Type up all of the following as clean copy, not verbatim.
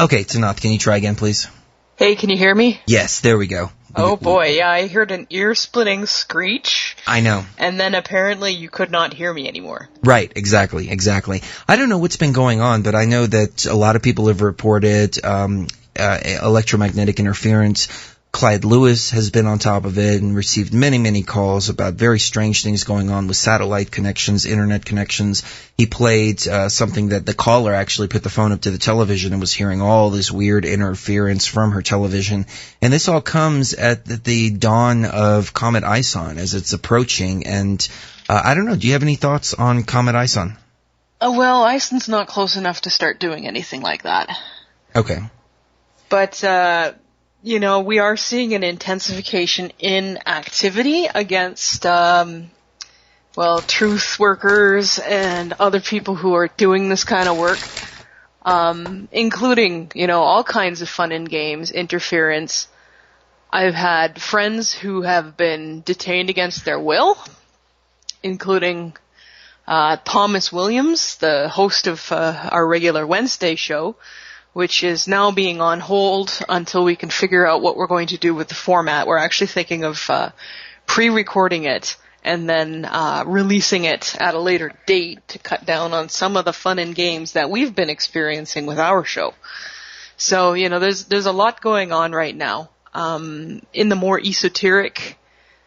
Okay, Tanaath, can you try again, please? Hey, can you hear me? Yes, there we go. Oh boy, yeah, I heard an ear-splitting screech. I know. And then apparently you could not hear me anymore. Right, exactly. I don't know what's been going on, but I know that a lot of people have reported electromagnetic interference. Clyde Lewis has been on top of it and received many, many calls about very strange things going on with satellite connections, internet connections. He played something that the caller actually put the phone up to the television and was hearing all this weird interference from her television. And this all comes at the dawn of Comet Ison as it's approaching. And I don't know, do you have any thoughts on Comet Ison? Well, Ison's not close enough to start doing anything like that. Okay. But, we are seeing an intensification in activity against, truth workers and other people who are doing this kind of work, including, all kinds of fun and games, interference. I've had friends who have been detained against their will, including Thomas Williams, the host of our regular Wednesday show, which is now being on hold until we can figure out what we're going to do with the format. We're actually thinking of pre-recording it and then releasing it at a later date to cut down on some of the fun and games that we've been experiencing with our show. So, there's a lot going on right now. In the more esoteric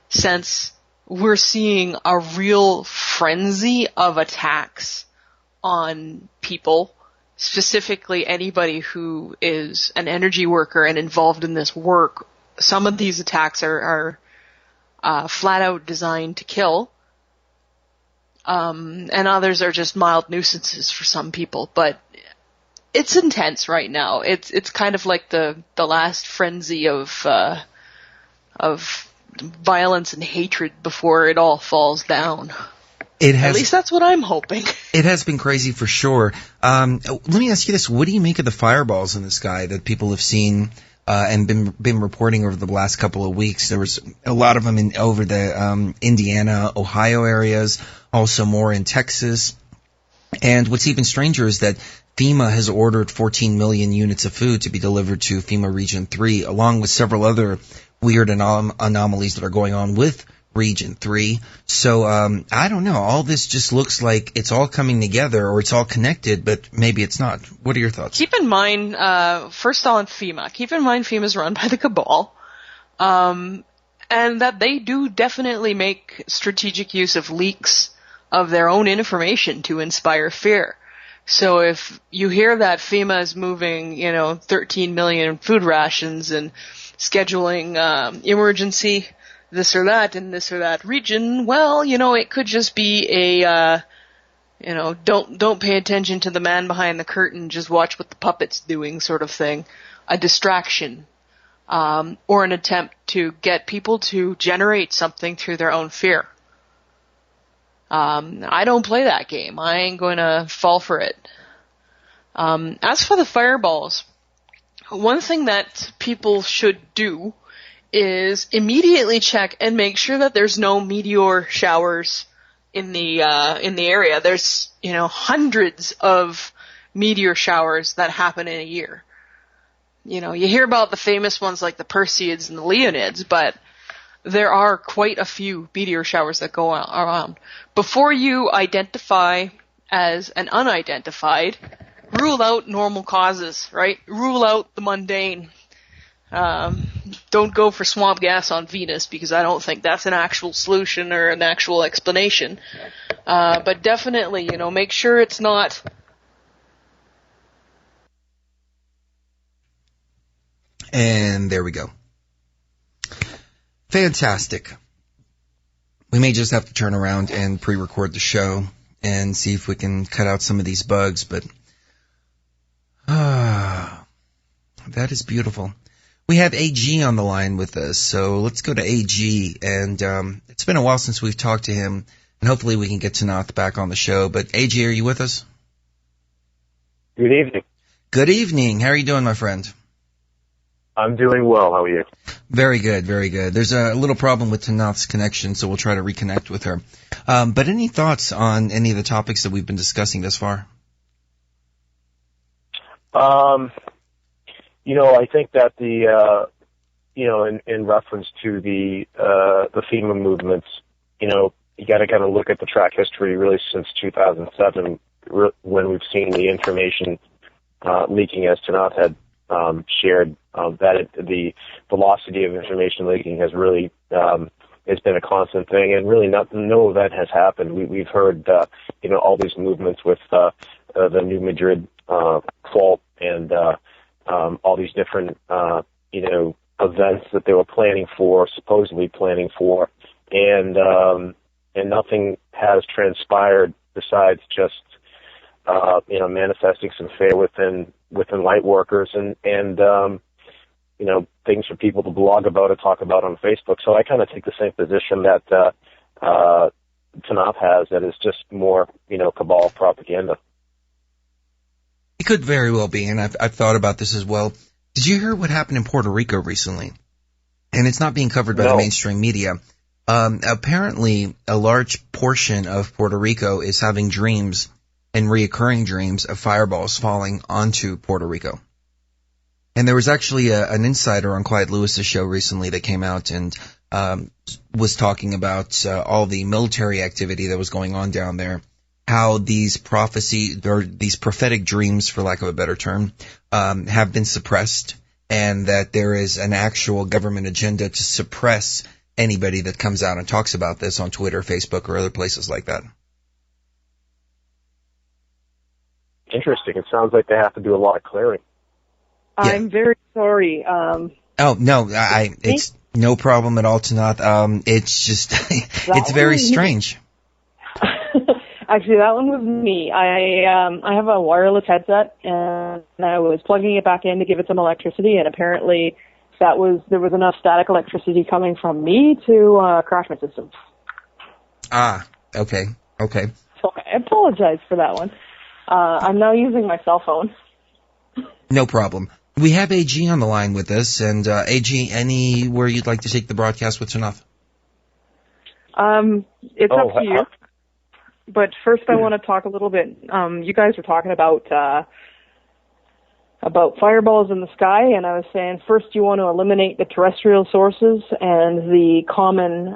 sense, we're seeing a real frenzy of attacks on people, specifically anybody who is an energy worker and involved in this work. Some of these attacks are flat out designed to kill, and others are just mild nuisances for some people. But it's intense right now. It's kind of like the last frenzy of violence and hatred before it all falls down. At least that's what I'm hoping. It has been crazy for sure. Let me ask you this. What do you make of the fireballs in the sky that people have seen and been reporting over the last couple of weeks? There was a lot of them over the Indiana, Ohio areas, also more in Texas. And what's even stranger is that FEMA has ordered 14 million units of food to be delivered to FEMA Region 3, along with several other weird anomalies that are going on with Region 3. So, I don't know. All this just looks like it's all coming together or it's all connected, but maybe it's not. What are your thoughts? Keep in mind, first on FEMA, keep in mind FEMA's run by the cabal, and that they do definitely make strategic use of leaks of their own information to inspire fear. So if you hear that FEMA is moving, 13 million food rations and scheduling emergency this or that in this or that region, well, it could just be a, don't pay attention to the man behind the curtain, just watch what the puppet's doing sort of thing, a distraction, or an attempt to get people to generate something through their own fear. I don't play that game. I ain't going to fall for it. As for the fireballs, one thing that people should do is immediately check and make sure that there's no meteor showers in the area. There's, hundreds of meteor showers that happen in a year. You hear about the famous ones like the Perseids and the Leonids, but there are quite a few meteor showers that go around. Before you identify as an unidentified, rule out normal causes, right? Rule out the mundane. Don't go for swamp gas on Venus because I don't think that's an actual solution or an actual explanation. But definitely, make sure it's not. And there we go. Fantastic. We may just have to turn around and pre-record the show and see if we can cut out some of these bugs, but that is beautiful. We have AG on the line with us, so let's go to AG. And it's been a while since we've talked to him, and hopefully we can get Tanaath back on the show. But AG, are you with us? Good evening. Good evening. How are you doing, my friend? I'm doing well. How are you? Very good, very good. There's a little problem with Tanaath's connection, so we'll try to reconnect with her. But any thoughts on any of the topics that we've been discussing thus far? I think that in reference to the FEMA movements, you got to kind of look at the track history really since 2007, when we've seen the information leaking, as Tanaath had shared, that the velocity of information leaking has really has been a constant thing, and really no event has happened. We've heard all these movements with the New Madrid fault and all these different events that they were supposedly planning for, and nothing has transpired besides just manifesting some fear within light workers and things for people to blog about or talk about on Facebook. So I kind of take the same position that Tanaath has, that is just more cabal propaganda. It could very well be, and I've thought about this as well. Did you hear what happened in Puerto Rico recently? And it's not being covered by the mainstream media. Apparently, a large portion of Puerto Rico is having dreams and reoccurring dreams of fireballs falling onto Puerto Rico. And there was actually an insider on Clyde Lewis's show recently that came out and was talking about all the military activity that was going on down there, how these prophetic dreams, for lack of a better term, have been suppressed, and that there is an actual government agenda to suppress anybody that comes out and talks about this on Twitter, Facebook, or other places like that. Interesting. It sounds like they have to do a lot of clearing. Yeah. I'm very sorry. Oh, no, it's no problem at all, Tanaath. It's just, it's very strange. Actually, that one was me. I have a wireless headset, and I was plugging it back in to give it some electricity, and apparently there was enough static electricity coming from me to crash my system. Ah, okay. So I apologize for that one. I'm now using my cell phone. No problem. We have AG on the line with us, and AG, anywhere you'd like to take the broadcast with Tanaath? It's up to you. But first I want to talk a little bit, you guys were talking about fireballs in the sky, and I was saying first you want to eliminate the terrestrial sources and the common,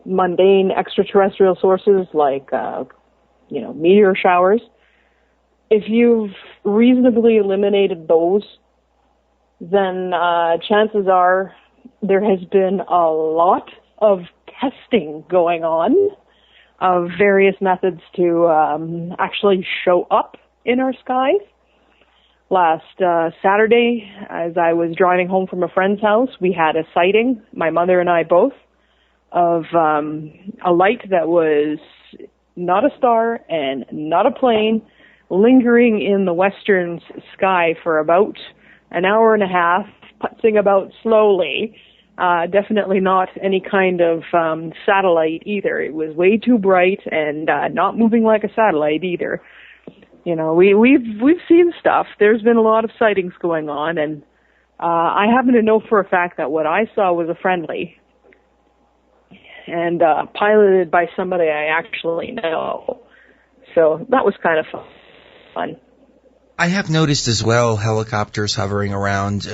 mundane extraterrestrial sources like, meteor showers. If you've reasonably eliminated those, then chances are there has been a lot of testing going on of various methods to actually show up in our skies. Last Saturday, as I was driving home from a friend's house, we had a sighting, my mother and I both, of a light that was not a star and not a plane, lingering in the western sky for about an hour and a half, putzing about slowly. Definitely not any kind of satellite either. It was way too bright and not moving like a satellite either. We've seen stuff. There's been a lot of sightings going on, and I happen to know for a fact that what I saw was a friendly and piloted by somebody I actually know. So that was kind of fun. I have noticed as well helicopters hovering around.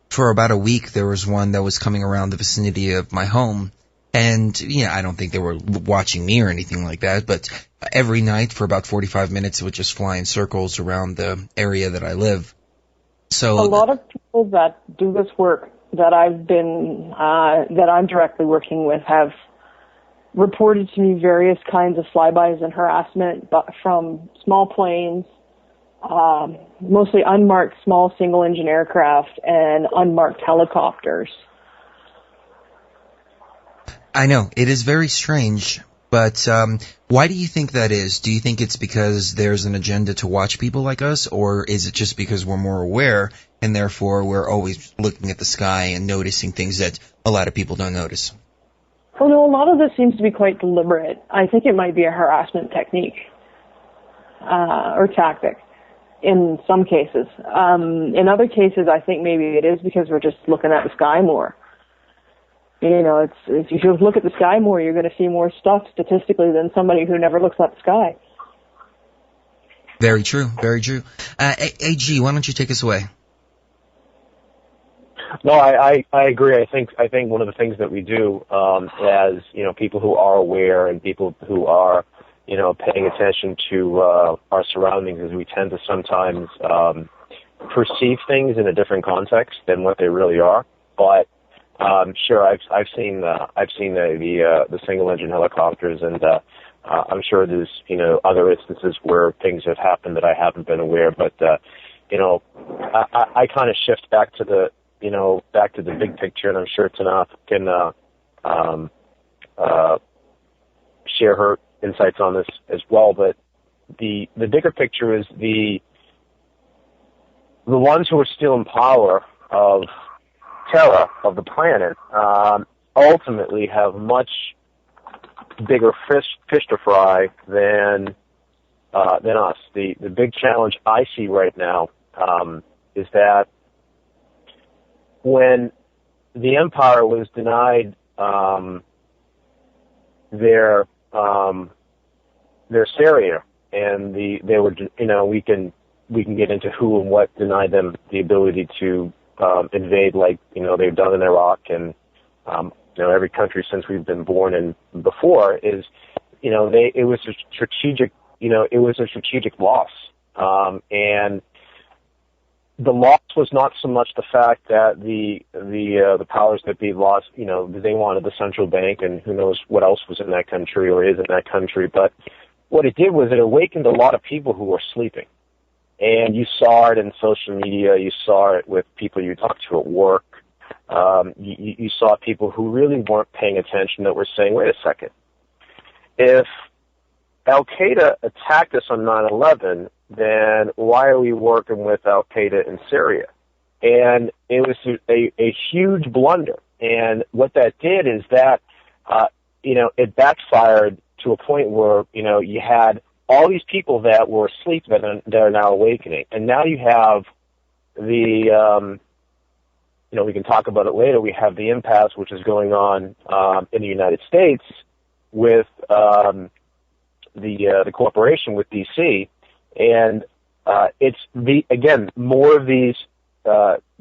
For about a week, there was one that was coming around the vicinity of my home. And, I don't think they were watching me or anything like that, but every night for about 45 minutes, it would just fly in circles around the area that I live. So a lot of people that do this work that I'm directly working with have reported to me various kinds of flybys and harassment from small planes, mostly unmarked small single-engine aircraft and unmarked helicopters. I know, it is very strange, but why do you think that is? Do you think it's because there's an agenda to watch people like us, or is it just because we're more aware and therefore we're always looking at the sky and noticing things that a lot of people don't notice? Well, no, a lot of this seems to be quite deliberate. I think it might be a harassment technique or tactic. In some cases. In other cases, I think maybe it is because we're just looking at the sky more. If you look at the sky more, you're going to see more stuff statistically than somebody who never looks at the sky. Very true, very true. AG, why don't you take us away? No, I agree. I think one of the things that we do, as people who are aware and people who are paying attention to our surroundings, is we tend to sometimes perceive things in a different context than what they really are. But sure, I've seen the single engine helicopters, and I'm sure there's other instances where things have happened that I haven't been aware. But I kind of shift back to the big picture, and I'm sure Tanaath can share her insights on this as well. But the bigger picture is the ones who are still in power of Terra, of the planet, ultimately have much bigger fish to fry than us. The big challenge I see right now is that when the Empire was denied their Syria, and they were we can get into who and what denied them the ability to invade, like they've done in Iraq, and every country since we've been born and before is it was a strategic loss, and the loss was not so much the fact that the powers that be lost, they wanted the central bank, and who knows what else was in that country or is in that country, but what it did was it awakened a lot of people who were sleeping. And you saw it in social media, you saw it with people you talked to at work, you saw people who really weren't paying attention that were saying, wait a second, if Al-Qaeda attacked us on 9/11, then why are we working with Al-Qaeda in Syria? And it was a huge blunder. And what that did is that, it backfired to a point where, you had all these people that were asleep that are now awakening. And now you have the, we can talk about it later, we have the impasse which is going on in the United States with the corporation, with DC. And it's more of these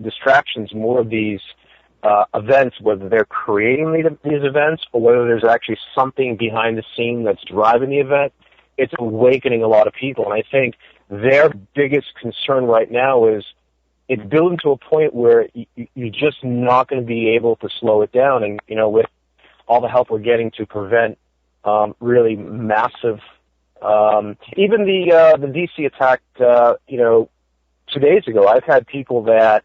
distractions, more of these events, whether they're creating these events or whether there's actually something behind the scene that's driving the event. It's awakening a lot of people, and I think their biggest concern right now is it's building to a point where you're just not going to be able to slow it down. And with all the help we're getting to prevent really massive, even the DC attack, 2 days ago, I've had people that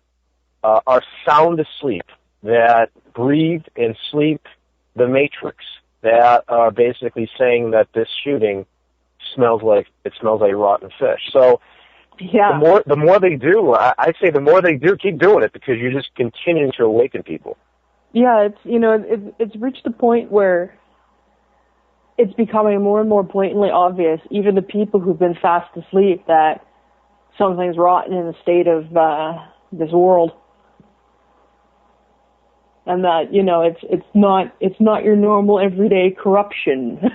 are sound asleep, that breathe and sleep the Matrix, that are basically saying that this shooting smells like rotten fish. So yeah, the more they do, I'd say the more they do, keep doing it, because you're just continuing to awaken people. Yeah, it's reached a point where it's becoming more and more blatantly obvious, even the people who've been fast asleep, that something's rotten in the state of this world, and that it's not your normal everyday corruption.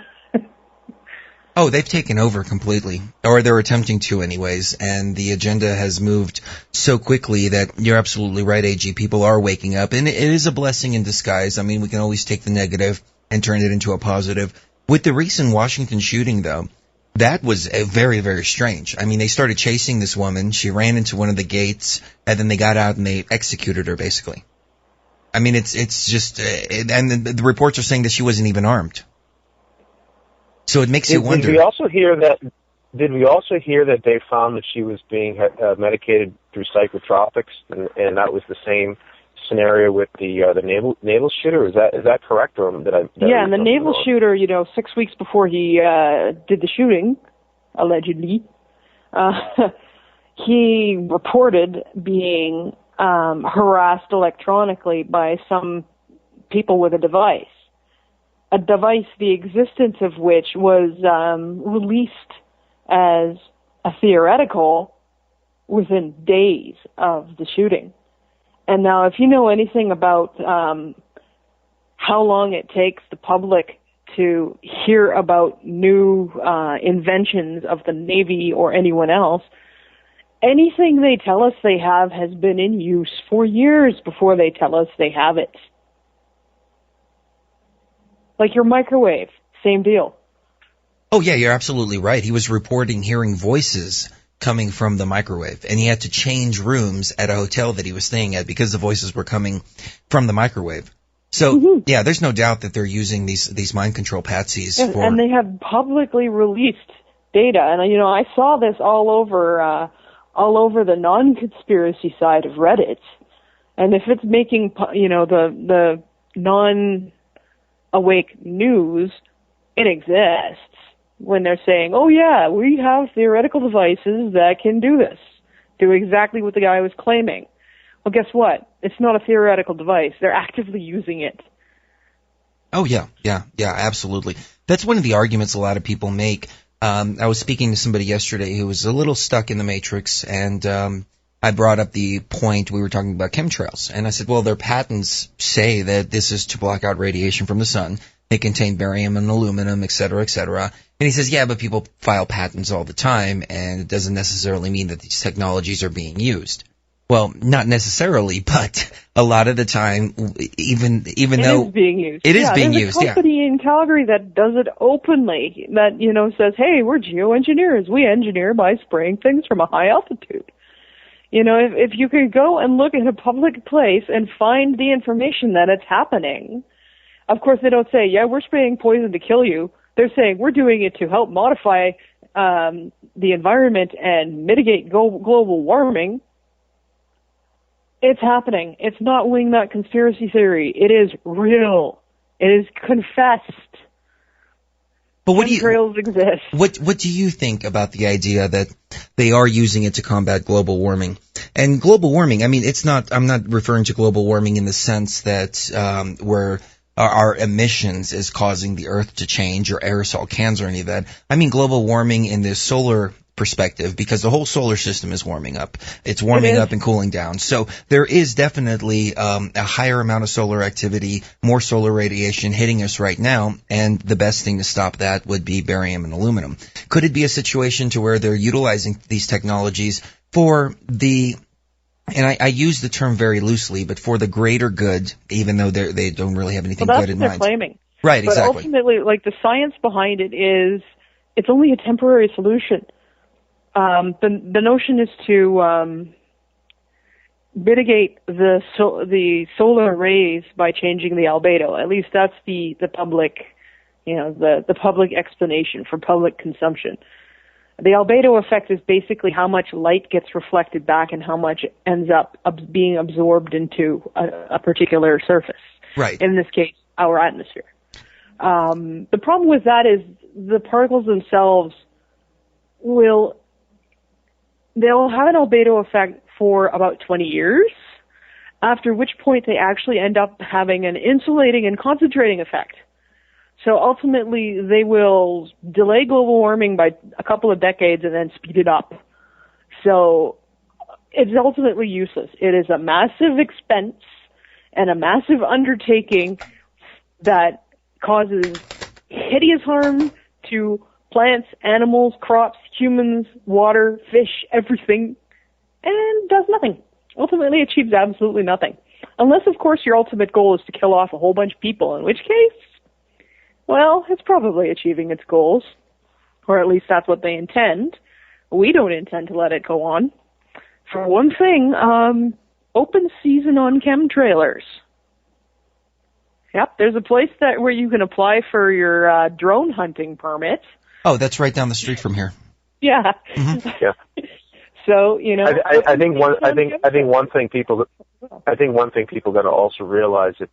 Oh, they've taken over completely, or they're attempting to anyways, and the agenda has moved so quickly that you're absolutely right, AG. People are waking up, and it is a blessing in disguise. I mean, we can always take the negative and turn it into a positive. With the recent Washington shooting, though, that was very, very strange. I mean, they started chasing this woman. She ran into one of the gates, and then they got out and they executed her, basically. I mean, it's just, and the reports are saying that she wasn't even armed. So it makes you wonder. Did we also hear that they found that she was being medicated through psychotropics, and that was the same scenario with the naval shooter? Is that correct, or did I? Yeah, and the naval shooter, 6 weeks before he did the shooting, allegedly, he reported being harassed electronically by some people with a device, the existence of which was released as a theoretical within days of the shooting. And now, if you know anything about how long it takes the public to hear about new inventions of the Navy or anyone else, Anything they tell us they have has been in use for years before they tell us they have it. Like your microwave, same deal. Oh, yeah, you're absolutely right. He was reporting hearing voices coming from the microwave, and he had to change rooms at a hotel that he was staying at because the voices were coming from the microwave. So, yeah, there's no doubt that they're using these mind control patsies for... And they have publicly released data, and I saw this all over the non-conspiracy side of Reddit. And if it's making, the non-awake news, it exists. When they're saying, oh yeah, we have theoretical devices that can do this, do exactly what the guy was claiming. Well, guess what? It's not a theoretical device. They're actively using it. Oh, yeah, absolutely. That's one of the arguments a lot of people make. I was speaking to somebody yesterday who was a little stuck in the matrix, and I brought up the point, we were talking about chemtrails, and I said, well, their patents say that this is to block out radiation from the sun. They contain barium and aluminum, et cetera, et cetera. And he says, yeah, but people file patents all the time, and it doesn't necessarily mean that these technologies are being used. Well, not necessarily, but a lot of the time, even though... It is being used. It is being used, yeah. There's a company in Calgary that does it openly, that, says, hey, we're geoengineers. We engineer by spraying things from a high altitude. If you could go and look in a public place and find the information that it's happening... Of course, they don't say, yeah, we're spraying poison to kill you. They're saying we're doing it to help modify the environment and mitigate global warming. It's happening. It's not wingnut conspiracy theory. It is real. It is confessed. But chemtrails exist. What do you think about the idea that they are using it to combat global warming? And global warming, I mean, I'm not referring to global warming in the sense that where our emissions is causing the Earth to change, or aerosol cans or any of that. I mean global warming in the solar perspective, because the whole solar system is warming up. It's warming up and cooling down. So there is definitely a higher amount of solar activity, more solar radiation hitting us right now, and the best thing to stop that would be barium and aluminum. Could it be a situation to where they're utilizing these technologies for the... And I use the term very loosely, but for the greater good, even though they don't really have anything good in mind. That's what they're claiming. Right, but exactly. But ultimately, the science behind it is, it's only a temporary solution. The notion is to mitigate the solar rays by changing the albedo. At least that's the public, the public explanation for public consumption. The albedo effect is basically how much light gets reflected back and how much ends up being absorbed into a particular surface. Right. In this case, our atmosphere. The problem with that is the particles themselves they'll have an albedo effect for about 20 years, after which point they actually end up having an insulating and concentrating effect. So ultimately, they will delay global warming by a couple of decades and then speed it up. So it's ultimately useless. It is a massive expense and a massive undertaking that causes hideous harm to plants, animals, crops, humans, water, fish, everything, and does nothing. Ultimately, achieves absolutely nothing. Unless, of course, your ultimate goal is to kill off a whole bunch of people, in which case... well, it's probably achieving its goals, or at least that's what they intend. We don't intend to let it go on. For one thing, open season on chemtrailers. Yep, there's a place where you can apply for your drone hunting permit. Oh, that's right down the street from here. Yeah. Mm-hmm. Yeah. So I think one thing people got to also realize that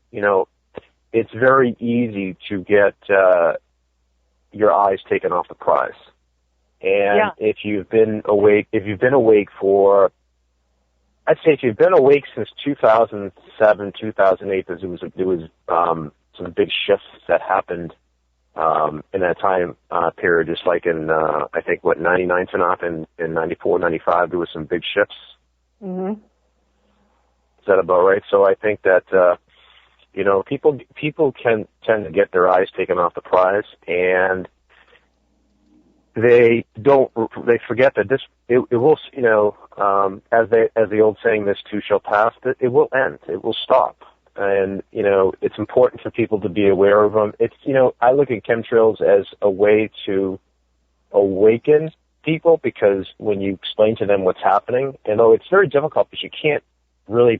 it's very easy to get your eyes taken off the prize. And if you've been awake for, I'd say if you've been awake since 2007, 2008, there was some big shifts that happened in that time period, just like in, I think, 99 Tanaath and in 94, 95, there was some big shifts. Mm-hmm. Is that about right? So I think that, people can tend to get their eyes taken off the prize, and they forget that it will, as the old saying, this too shall pass, that it will end. It will stop. And, it's important for people to be aware of them. It's, I look at chemtrails as a way to awaken people, because when you explain to them what's happening, and though it's very difficult because you can't really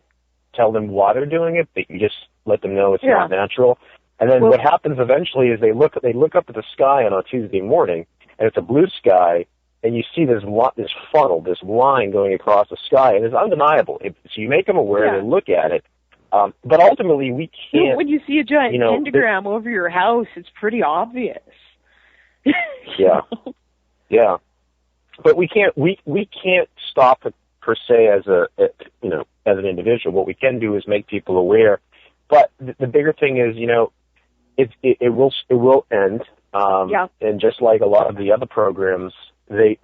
tell them why they're doing it, but you just let them know it's not natural. And then what happens eventually is they look up at the sky on a Tuesday morning, and it's a blue sky, and you see this funnel, this line going across the sky, and it's undeniable. So you make them aware, they look at it, but ultimately we can't. When you see a giant pentagram over your house, it's pretty obvious. Yeah. But we can't stop it per se as as an individual. What we can do is make people aware. But the bigger thing is, it will end. And just like a lot of the other programs, they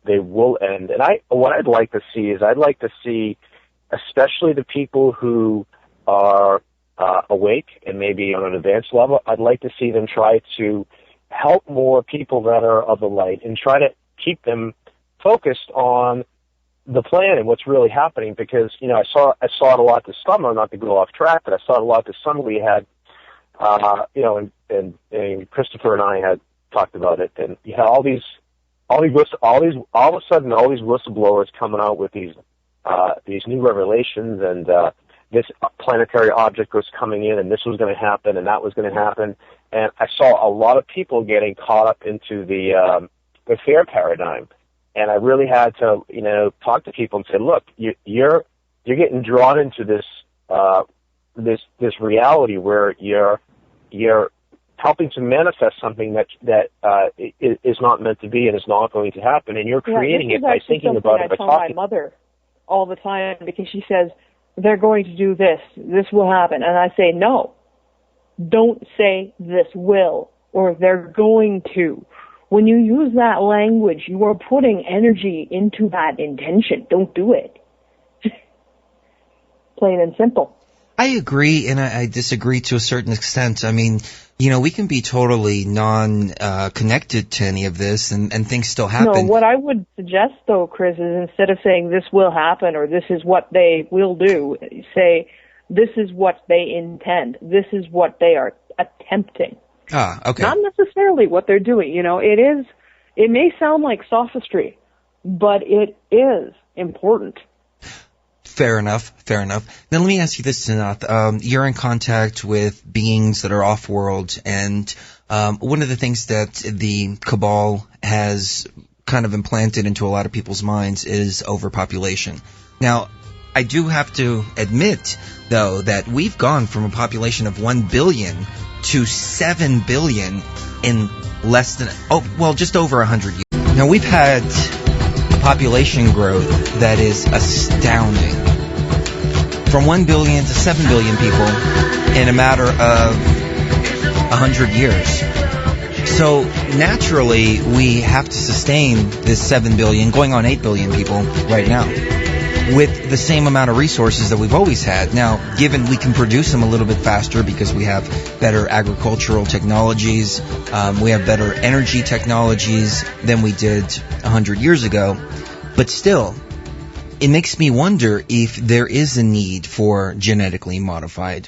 will end. And what I'd like to see, especially the people who are awake and maybe on an advanced level, I'd like to see them try to help more people that are of the light and try to keep them focused on the plan and what's really happening, because I saw it a lot this summer, not to go off track, but I saw it a lot this summer. We had and Christopher and I had talked about it, and you had all of a sudden all these whistleblowers coming out with these new revelations, and this planetary object was coming in, and this was going to happen, and that was going to happen, and I saw a lot of people getting caught up into the fear paradigm. And I really had to, talk to people and say, look, you're getting drawn into this reality where you're helping to manifest something that is not meant to be and is not going to happen, and you're creating it by thinking about it. I tell my mother all the time, because she says they're going to do this. This will happen, and I say no. Don't say this will or they're going to. When you use that language, you are putting energy into that intention. Don't do it. Plain and simple. I agree, and I disagree to a certain extent. I mean, we can be totally connected to any of this, and things still happen. No, what I would suggest, though, Chris, is instead of saying this will happen or this is what they will do, say this is what they intend. This is what they are attempting. Ah, okay. Not necessarily what they're doing. It may sound like sophistry, but it is important. Fair enough. Now let me ask you this, Tanaath. You're in contact with beings that are off-world, and one of the things that the cabal has kind of implanted into a lot of people's minds is overpopulation. Now, I do have to admit, though, that we've gone from a population of 1 billion to 7 billion in less than, just over 100 years. Now, we've had a population growth that is astounding. From 1 billion to 7 billion people in a matter of 100 years. So, naturally, we have to sustain this 7 billion, going on 8 billion people right now, with the same amount of resources that we've always had. Now, given we can produce them a little bit faster because we have better agricultural technologies, we have better energy technologies than we did 100 years ago, but still, it makes me wonder if there is a need for genetically modified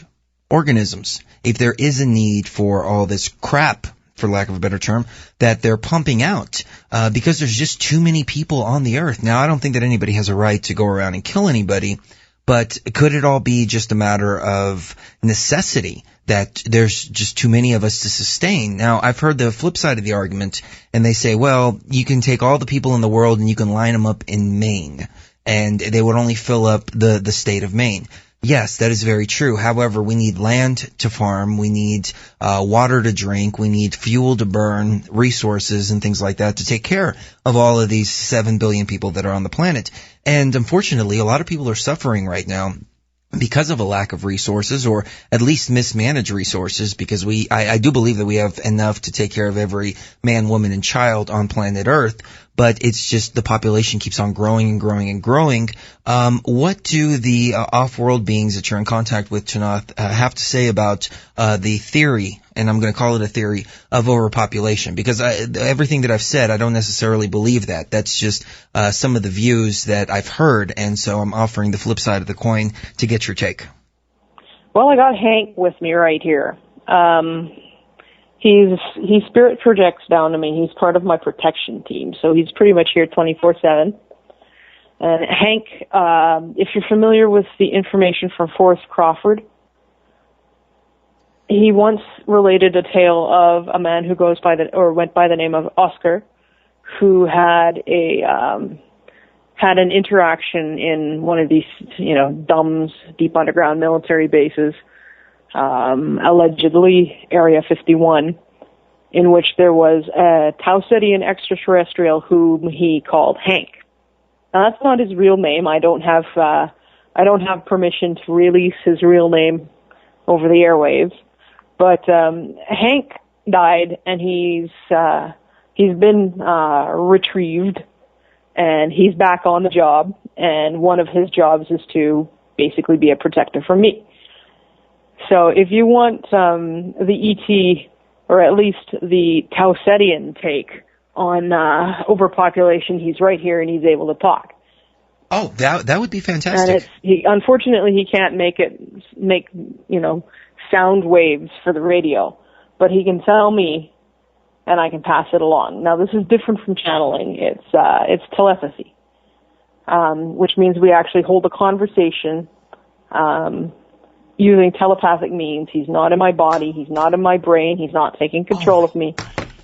organisms, if there is a need for all this crap, for lack of a better term, that they're pumping out, because there's just too many people on the earth. Now, I don't think that anybody has a right to go around and kill anybody, but could it all be just a matter of necessity, that there's just too many of us to sustain? Now, I've heard the flip side of the argument, and they say, well, you can take all the people in the world and you can line them up in Maine, and they would only fill up the state of Maine. Yes, that is very true. However, we need land to farm, we need water to drink, we need fuel to burn, resources and things like that to take care of all of these 7 billion people that are on the planet. And unfortunately, a lot of people are suffering right now because of a lack of resources, or at least mismanaged resources, because I do believe that we have enough to take care of every man, woman, and child on planet Earth. but it's just the population keeps on growing and growing and growing. What do the off-world beings that you're in contact with, Tanaath, have to say about the theory, and I'm going to call it a theory, of overpopulation? Because everything that I've said, I don't necessarily believe that. That's just some of the views that I've heard, and so I'm offering the flip side of the coin to get your take. Well, I got Hank with me right here. He spirit projects down to me. He's part of my protection team, so he's pretty much here 24/7. And Hank, if you're familiar with the information from Forrest Crawford, he once related a tale of a man who went by the name of Oscar, who had an interaction in one of these, DUMBs, deep underground military bases, allegedly Area 51, in which there was a Tausetian extraterrestrial whom he called Hank. Now, that's not his real name. I don't have permission to release his real name over the airwaves. But Hank died, and he's been retrieved, and he's back on the job. And one of his jobs is to basically be a protector for me. So if you want the ET, or at least the Tausetian take on overpopulation, he's right here and he's able to talk. Oh, that would be fantastic. And unfortunately, he can't make sound waves for the radio, but he can tell me, and I can pass it along. Now, this is different from channeling. It's telepathy, which means we actually hold a conversation using telepathic means. He's not in my body. He's not in my brain. He's not taking control of me.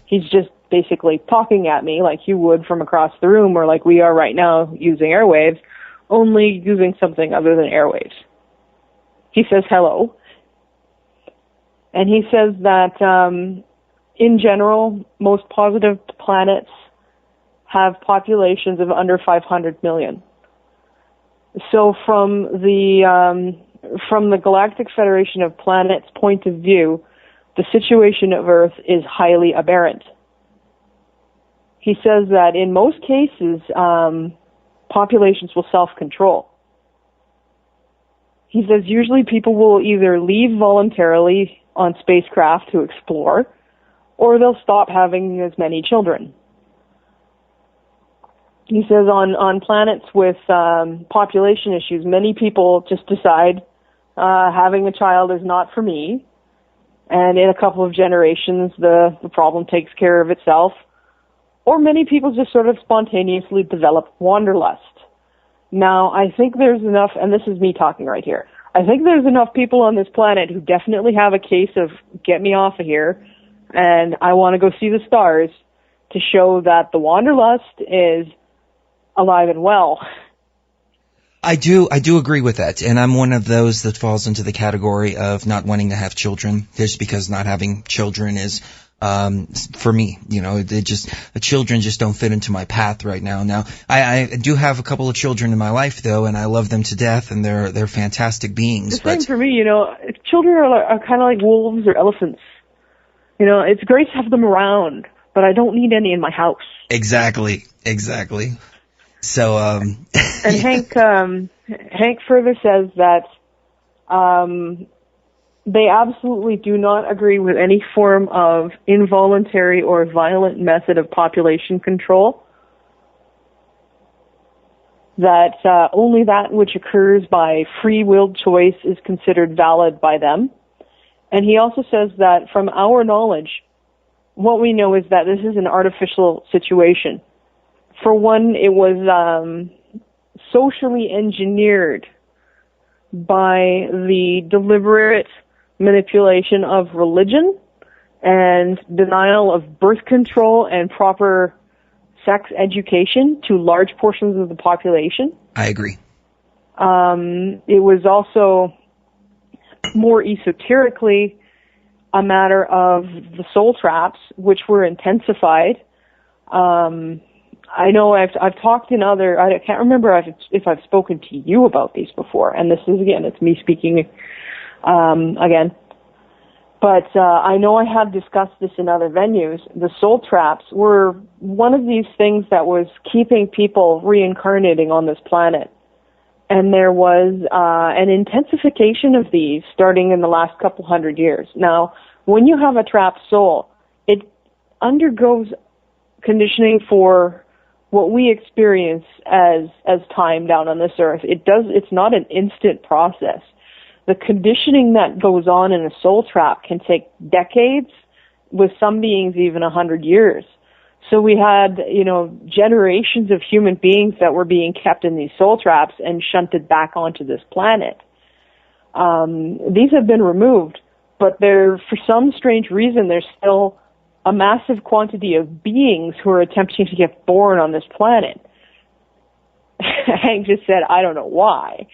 He's just basically talking at me like you would from across the room, or like we are right now using airwaves, only using something other than airwaves. He says hello. And he says that in general, most positive planets have populations of under 500 million. So from the Galactic Federation of Planets point of view, the situation of Earth is highly aberrant. He says that in most cases, populations will self-control. He says usually people will either leave voluntarily on spacecraft to explore, or they'll stop having as many children. He says on planets with population issues, many people just decide having a child is not for me, and in a couple of generations the problem takes care of itself. Or many people just sort of spontaneously develop wanderlust. Now, I think there's enough, and this is me talking right here, I think there's enough people on this planet who definitely have a case of get me off of here, and I want to go see the stars, to show that the wanderlust is alive and well. I do agree with that, and I'm one of those that falls into the category of not wanting to have children, just because not having children is, for me, the children just don't fit into my path right now. Now, I do have a couple of children in my life though, and I love them to death, and they're fantastic beings. The same for me, children are kind of like wolves or elephants. It's great to have them around, but I don't need any in my house. Exactly. So, and Hank further says that, they absolutely do not agree with any form of involuntary or violent method of population control. That only that which occurs by free-willed choice is considered valid by them. And he also says that from our knowledge, what we know is that this is an artificial situation. For one, it was socially engineered by the deliberate manipulation of religion and denial of birth control and proper sex education to large portions of the population. I agree. It was also more esoterically a matter of the soul traps, which were intensified. I know I've talked in I can't remember if I've spoken to you about these before, and this is, again, it's me speaking again. But I know I have discussed this in other venues. The soul traps were one of these things that was keeping people reincarnating on this planet. And there was an intensification of these starting in the last couple hundred years. Now, when you have a trapped soul, it undergoes conditioning for what we experience as time down on this earth. It's not an instant process. The conditioning that goes on in a soul trap can take decades, with some beings even 100 years. So we had, generations of human beings that were being kept in these soul traps and shunted back onto this planet. These have been removed, but for some strange reason, there's still a massive quantity of beings who are attempting to get born on this planet. Hank just said, I don't know why.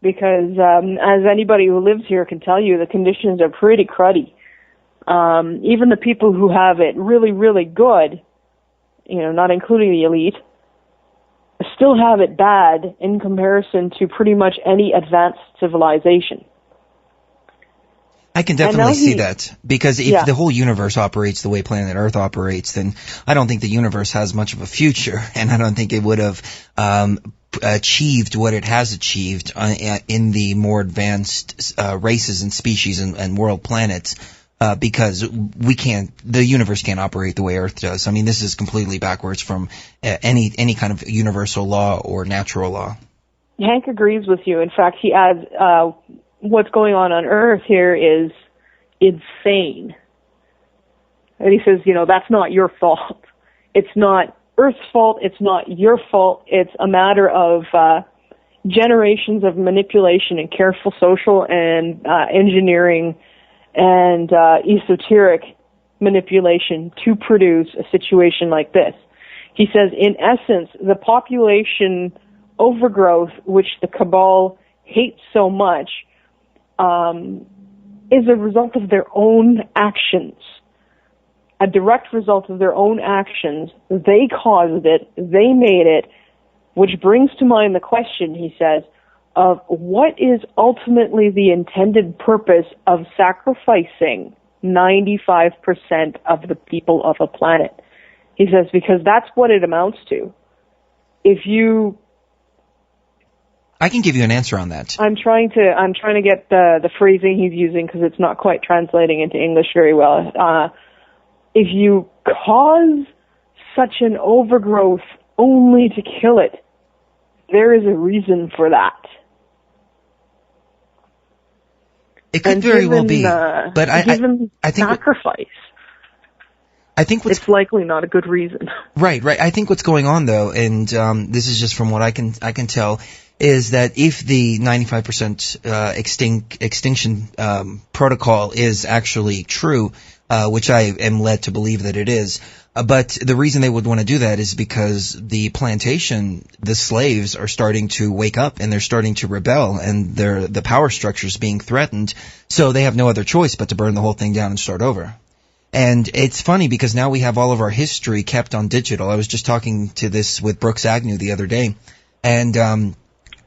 Because as anybody who lives here can tell you, the conditions are pretty cruddy. Even the people who have it really, really good, not including the elite, still have it bad in comparison to pretty much any advanced civilization. I can definitely see that, because if the whole universe operates the way planet Earth operates, then I don't think the universe has much of a future, and I don't think it would have achieved what it has achieved in the more advanced races and species and world planets, because the universe can't operate the way Earth does. I mean, this is completely backwards from any kind of universal law or natural law. Hank agrees with you. In fact, he adds, what's going on Earth here is insane. And he says, that's not your fault. It's not Earth's fault. It's not your fault. It's a matter of generations of manipulation and careful social and engineering and esoteric manipulation to produce a situation like this. He says, in essence, the population overgrowth, which the cabal hates so much, is a result of their own actions. A direct result of their own actions. They caused it. They made it. Which brings to mind the question, he says, of what is ultimately the intended purpose of sacrificing 95% of the people of a planet. He says, because that's what it amounts to. I can give you an answer on that. I'm trying to get the phrasing he's using because it's not quite translating into English very well. If you cause such an overgrowth only to kill it, there is a reason for that. It could very well be, but I think sacrifice. I think it's likely not a good reason. Right. I think what's going on though, and this is just from what I can tell, is that if the 95% extinction protocol is actually true, which I am led to believe that it is, but the reason they would want to do that is because the slaves are starting to wake up and they're starting to rebel, and the power structure is being threatened, so they have no other choice but to burn the whole thing down and start over. And it's funny because now we have all of our history kept on digital. I was just talking to this with Brooks Agnew the other day, and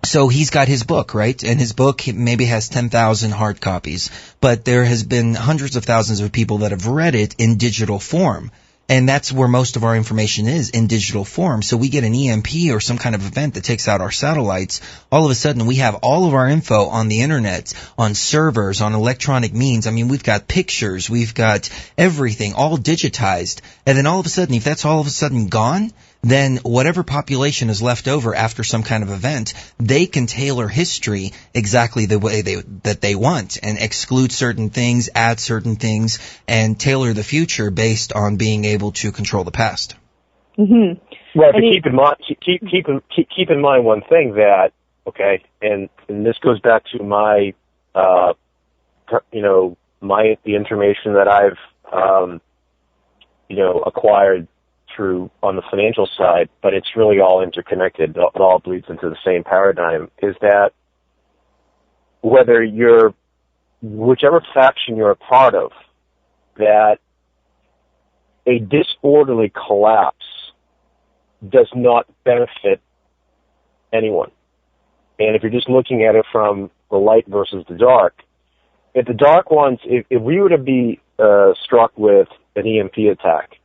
so he's got his book, right? And his book maybe has 10,000 hard copies, but there has been hundreds of thousands of people that have read it in digital form. And that's where most of our information is, in digital form. So we get an EMP or some kind of event that takes out our satellites. All of a sudden, we have all of our info on the internet, on servers, on electronic means. I mean, we've got pictures, we've got everything all digitized. And then all of a sudden, if that's all of a sudden gone, then whatever population is left over after some kind of event, they can tailor history exactly the way that they want, and exclude certain things, add certain things, and tailor the future based on being able to control the past. Mm-hmm. Well, but keep in mind one thing that, okay, and this goes back to my, the information that I've, acquired through on the financial side, but it's really all interconnected. It all bleeds into the same paradigm, is that whichever faction you're a part of, that a disorderly collapse does not benefit anyone. And if you're just looking at it from the light versus the dark, if the dark ones, if we were to be struck with an EMP attack,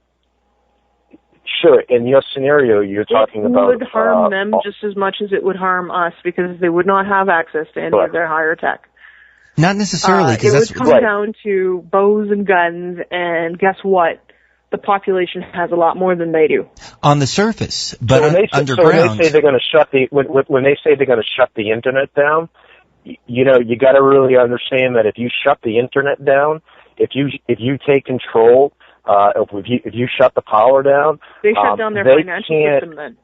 sure, in your scenario, you're talking about... It would harm them just as much as it would harm us, because they would not have access to any of their higher tech. Not necessarily, because it would come down to bows and guns, and guess what? The population has a lot more than they do. On the surface, but underground... So when they say they're going to shut when they say they're going to shut the internet down, you got to really understand that if you shut the internet down, if you take control, if you shut the power down, they shut down their financial system then.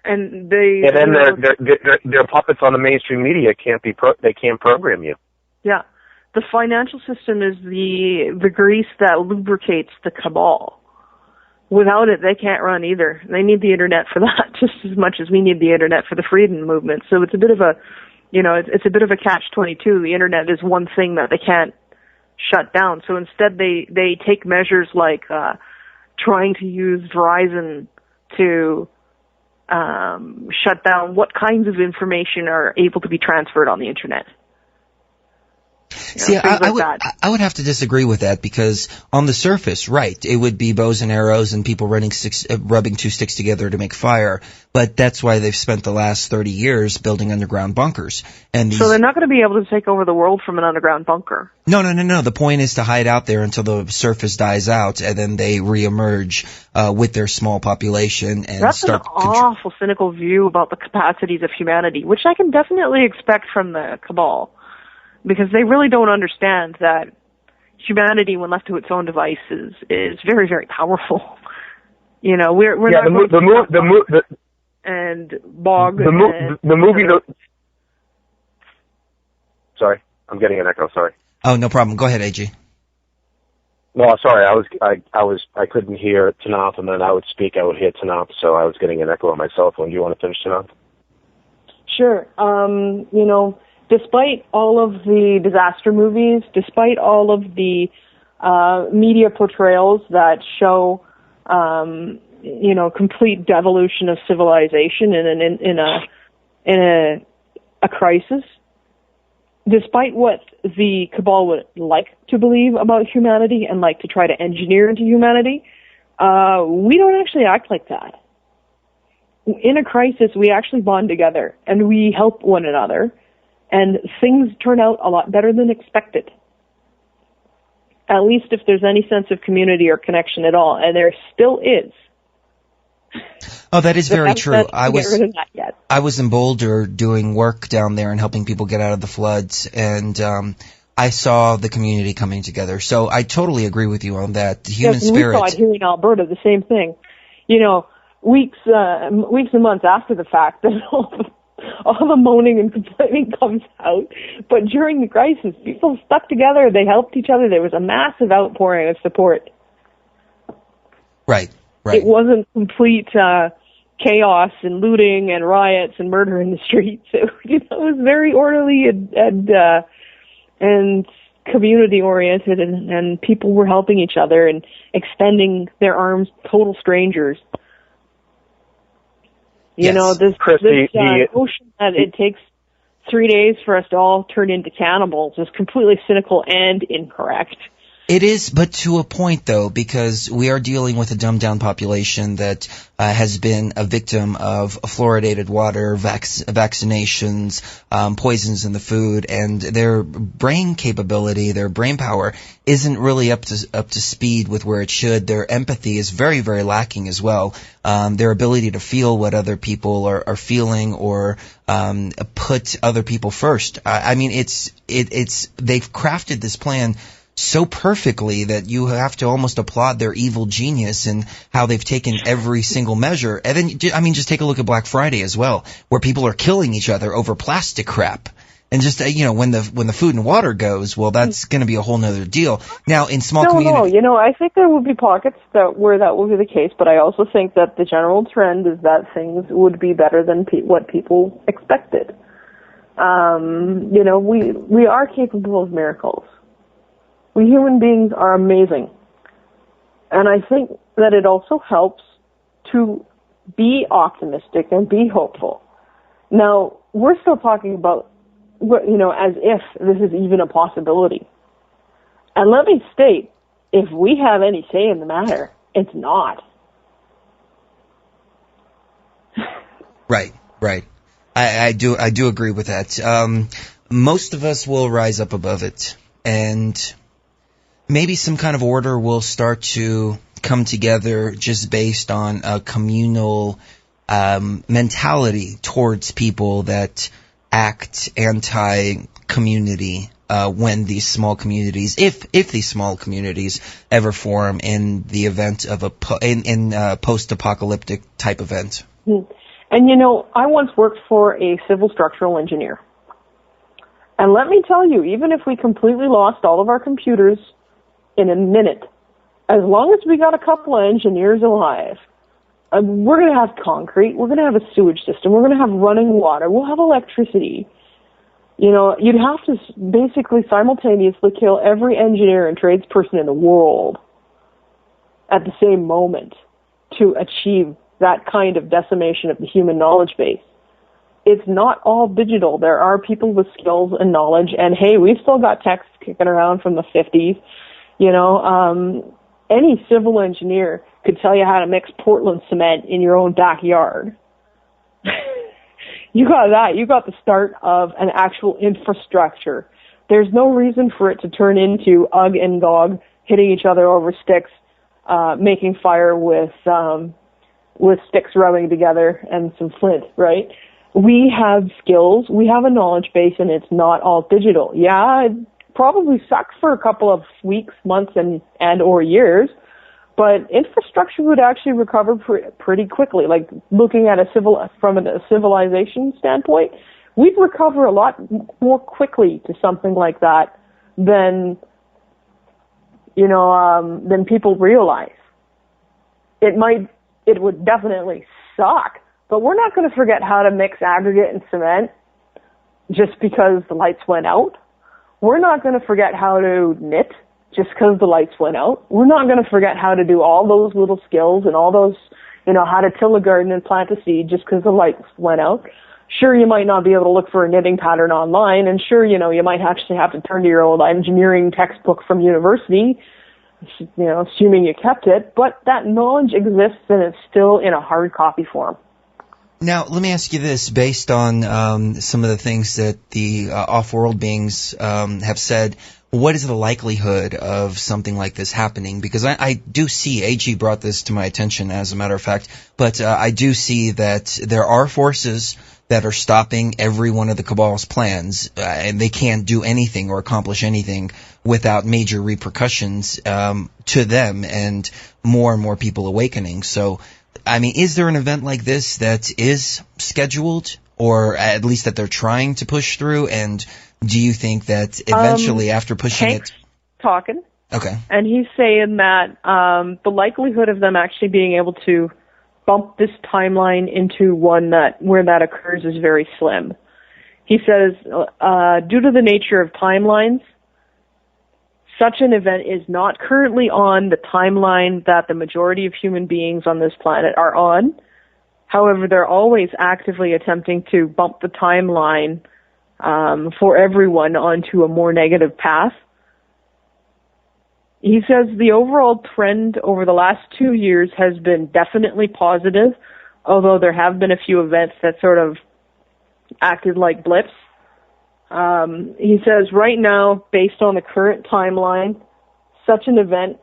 And then their puppets on the mainstream media they can't program you. Yeah. The financial system is the grease that lubricates the cabal. Without it, they can't run either. They need the internet for that just as much as we need the internet for the freedom movement. So it's a bit of a, it's a bit of a catch-22. The internet is one thing that they can't shut down. So instead, they take measures like trying to use Verizon to shut down what kinds of information are able to be transferred on the internet. See, I would have to disagree with that, because on the surface, right, it would be bows and arrows and people rubbing two sticks together to make fire. But that's why they've spent the last 30 years building underground bunkers. So they're not going to be able to take over the world from an underground bunker. No. The point is to hide out there until the surface dies out, and then they reemerge with their small population and That's an awful, cynical view about the capacities of humanity, which I can definitely expect from the cabal. Because they really don't understand that humanity, when left to its own devices, is very, very powerful. We're not going to and bog the movie. Sorry, I'm getting an echo. Sorry. Oh, no problem. Go ahead, AG. No, sorry. I couldn't hear Tanaath, and then I would speak. I would hear Tanaath, so I was getting an echo on my cell phone. Do you want to finish, Tanaath? Sure. Despite all of the disaster movies, despite all of the media portrayals that show, complete devolution of civilization in a crisis, despite what the cabal would like to believe about humanity and like to try to engineer into humanity, we don't actually act like that. In a crisis, we actually bond together and we help one another. And things turn out a lot better than expected. At least if there's any sense of community or connection at all. And there still is. Oh, that is very true. I was in Boulder doing work down there and helping people get out of the floods. And I saw the community coming together. So I totally agree with you on that. The human spirit. We saw it here in Alberta, the same thing. Weeks and months after the fact, that all the moaning and complaining comes out. But during the crisis, people stuck together. They helped each other. There was a massive outpouring of support. Right. It wasn't complete chaos and looting and riots and murder in the streets. It was very orderly and community oriented, and people were helping each other and extending their arms to total strangers. This notion that it takes 3 days for us to all turn into cannibals is completely cynical and incorrect. It is, but to a point, though, because we are dealing with a dumbed-down population that has been a victim of fluoridated water, vaccinations, poisons in the food, and their brain capability, their brain power, isn't really up to speed with where it should. Their empathy is very, very lacking as well. Their ability to feel what other people are feeling or put other people first. It's they've crafted this plan so perfectly that you have to almost applaud their evil genius and how they've taken every single measure. And then, just take a look at Black Friday as well, where people are killing each other over plastic crap. And just, when the food and water goes, well, that's going to be a whole nother deal. Now, in small communities... No, I think there would be pockets where that will be the case, but I also think that the general trend is that things would be better than what people expected. We are capable of miracles. We human beings are amazing. And I think that it also helps to be optimistic and be hopeful. Now, we're still talking about as if this is even a possibility. And let me state, if we have any say in the matter, it's not. Right. I do agree with that. Most of us will rise up above it, and maybe some kind of order will start to come together just based on a communal mentality towards people that act anti-community when these small communities, if these small communities ever form in the event of a post-apocalyptic type event. And I once worked for a civil structural engineer. And let me tell you, even if we completely lost all of our computers in a minute, as long as we got a couple of engineers alive, we're going to have concrete, we're going to have a sewage system, we're going to have running water, we'll have electricity. You'd have to basically simultaneously kill every engineer and tradesperson in the world at the same moment to achieve that kind of decimation of the human knowledge base. It's not all digital. There are people with skills and knowledge, and hey, we've still got texts kicking around from the 50s. Any civil engineer could tell you how to mix Portland cement in your own backyard. You got that. You got the start of an actual infrastructure. There's no reason for it to turn into Ugg and Gog hitting each other over sticks, making fire with sticks rubbing together and some flint, right? We have skills, we have a knowledge base, and it's not all digital. Yeah, it probably sucks for a couple of weeks, months, and or years, but infrastructure would actually recover pretty quickly. Like looking at from a civilization standpoint, we'd recover a lot more quickly to something like that than people realize. It would definitely suck, but we're not going to forget how to mix aggregate and cement just because the lights went out. We're not going to forget how to knit just because the lights went out. We're not going to forget how to do all those little skills and all those, how to till a garden and plant a seed just because the lights went out. Sure, you might not be able to look for a knitting pattern online, and sure, you might actually have to turn to your old engineering textbook from university, assuming you kept it, but that knowledge exists and it's still in a hard copy form. Now, let me ask you this, based on some of the things that the off-world beings have said, what is the likelihood of something like this happening? Because I do see, AG brought this to my attention as a matter of fact, but I do see that there are forces that are stopping every one of the Cabal's plans, and they can't do anything or accomplish anything without major repercussions to them and more people awakening. So, is there an event like this that is scheduled, or at least that they're trying to push through? And do you think that eventually, after pushing Hank's talking. Okay. And he's saying that the likelihood of them actually being able to bump this timeline into one where that occurs is very slim. He says, due to the nature of timelines, such an event is not currently on the timeline that the majority of human beings on this planet are on. However, they're always actively attempting to bump the timeline for everyone onto a more negative path. He says the overall trend over the last 2 years has been definitely positive, although there have been a few events that sort of acted like blips. He says right now, based on the current timeline, such an event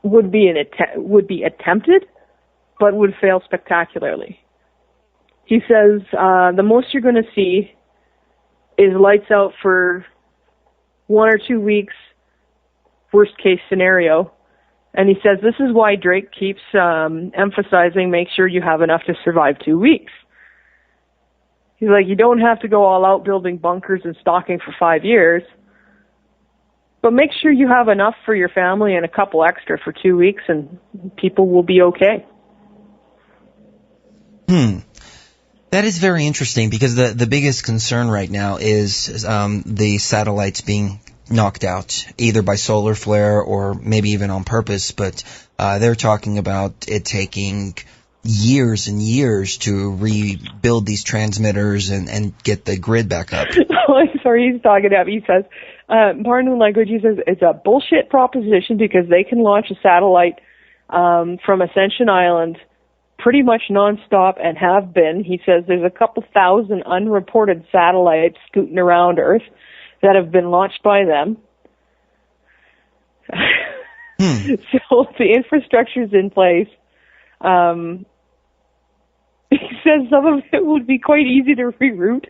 would be attempted, but would fail spectacularly. He says the most you're going to see is lights out for 1 or 2 weeks, worst case scenario. And he says this is why Drake keeps emphasizing make sure you have enough to survive 2 weeks. He's like, you don't have to go all out building bunkers and stocking for 5 years, but make sure you have enough for your family and a couple extra for 2 weeks, and people will be okay. That is very interesting, because the biggest concern right now is the satellites being knocked out, either by solar flare or maybe even on purpose, but they're talking about it taking years and years to rebuild these transmitters and get the grid back up. Oh, I'm sorry, he's talking to me. He says, pardon the language, he says, it's a bullshit proposition because they can launch a satellite from Ascension Island pretty much nonstop and have been. He says there's a couple thousand unreported satellites scooting around Earth that have been launched by them. So the infrastructure's in place. He says some of it would be quite easy to reroute.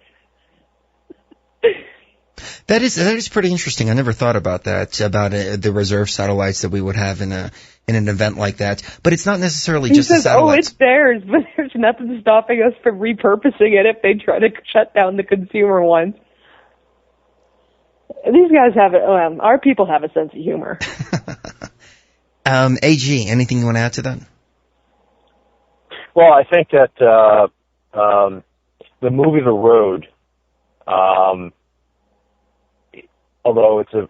That is pretty interesting. I never thought about that, about the reserve satellites that we would have in an event like that. But it's not necessarily just the satellites. Oh, it's theirs, but there's nothing stopping us from repurposing it if they try to shut down the consumer ones. These guys have it. Our people have a sense of humor. AG, anything you want to add to that? Well, I think that the movie The Road, although it's an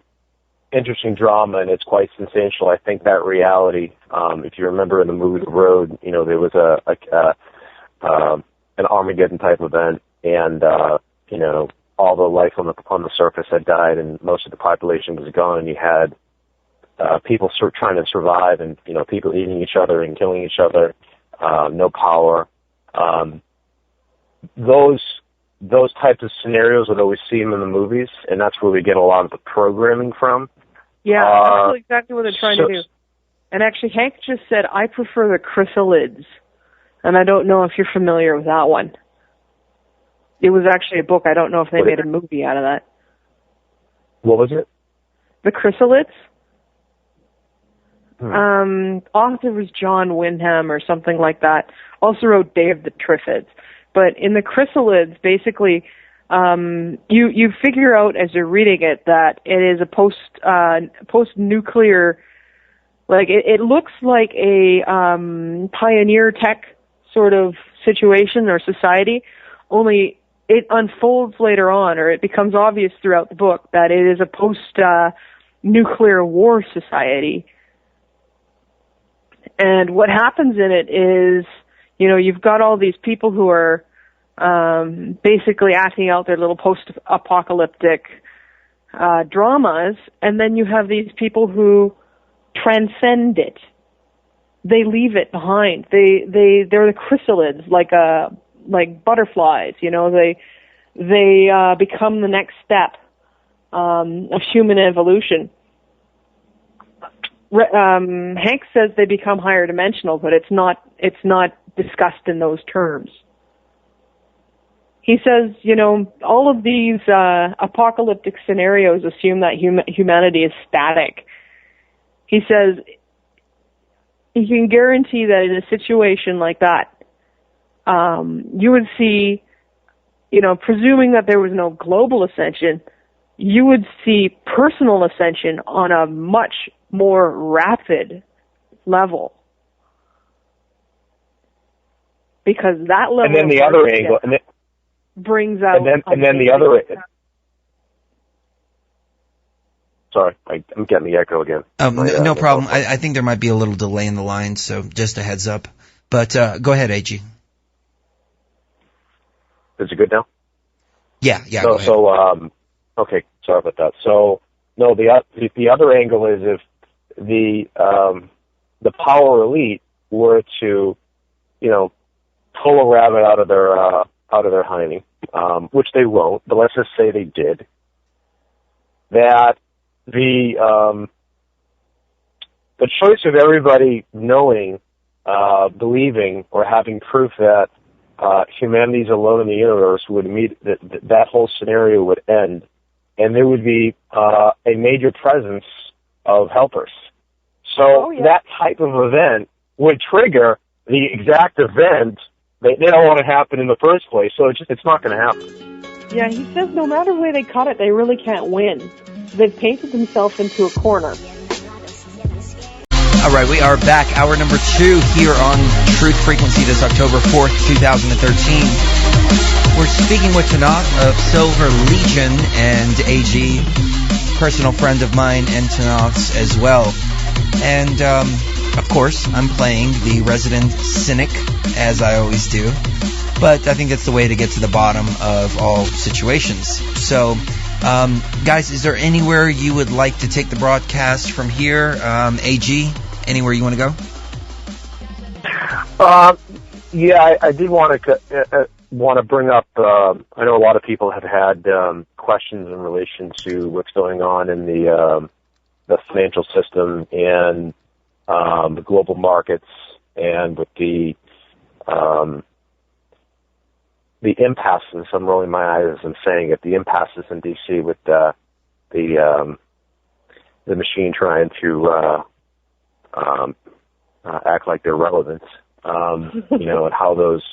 interesting drama and it's quite sensational, I think that reality, if you remember in the movie The Road, there was an Armageddon type event, and all the life on the surface had died, and most of the population was gone, and you had people trying to survive, and people eating each other and killing each other, no power. Those types of scenarios, although we see them in the movies, and that's where we get a lot of the programming from. Yeah, that's exactly what they're trying to do. And actually, Hank just said, I prefer the chrysalids. And I don't know if you're familiar with that one. It was actually a book. I don't know if they made a movie out of that. What was it? The chrysalids. Author was John Wyndham or something like that. Also wrote Day of the Triffids. But in the chrysalids, basically, you figure out as you're reading it that it is a post-nuclear, like it looks like a pioneer tech sort of situation or society, only it unfolds later on, or it becomes obvious throughout the book that it is a post-nuclear war society. And what happens in it is, you've got all these people who are basically acting out their little post-apocalyptic dramas, and then you have these people who transcend it. They leave it behind. They're the chrysalids, like butterflies. They become the next step of human evolution. Hank says they become higher dimensional, but it's not discussed in those terms. He says, all of these apocalyptic scenarios assume that humanity is static. He says he can guarantee that in a situation like that, you would see, presuming that there was no global ascension, you would see personal ascension on a much more rapid level. Because that level, and then the other angle, brings out, and then the other. Sorry, I'm getting the echo again. No problem. I think there might be a little delay in the line, so just a heads up. But go ahead, AG. Is it good now? Yeah. So, go ahead. Okay, sorry about that. So, no, the other angle is if the power elite were to, pull a rabbit out of their hiney, which they won't, but let's just say they did, that the choice of everybody knowing, believing, or having proof that humanity's alone in the universe would meet that whole scenario would end, and there would be a major presence of helpers. So that type of event would trigger the exact event they don't want to happen in the first place. So it's not going to happen. Yeah, he says no matter where they cut it, they really can't win. They've painted themselves into a corner. All right, we are back. Hour number 2 here on Truth Frequency this October 4th, 2013. We're speaking with Tanaath of Silver Legion and AG, personal friend of mine and Tanaath's as well. And Of course, I'm playing the resident cynic, as I always do. But I think that's the way to get to the bottom of all situations. So, guys, is there anywhere you would like to take the broadcast from here? AG, anywhere you want to go? Yeah, I did want to bring up. I know a lot of people have had questions in relation to what's going on in the financial system and the global markets, and with the impasses. I'm rolling my eyes and saying it. The impasses in D.C. with the machine trying to act like they're relevant. And how those,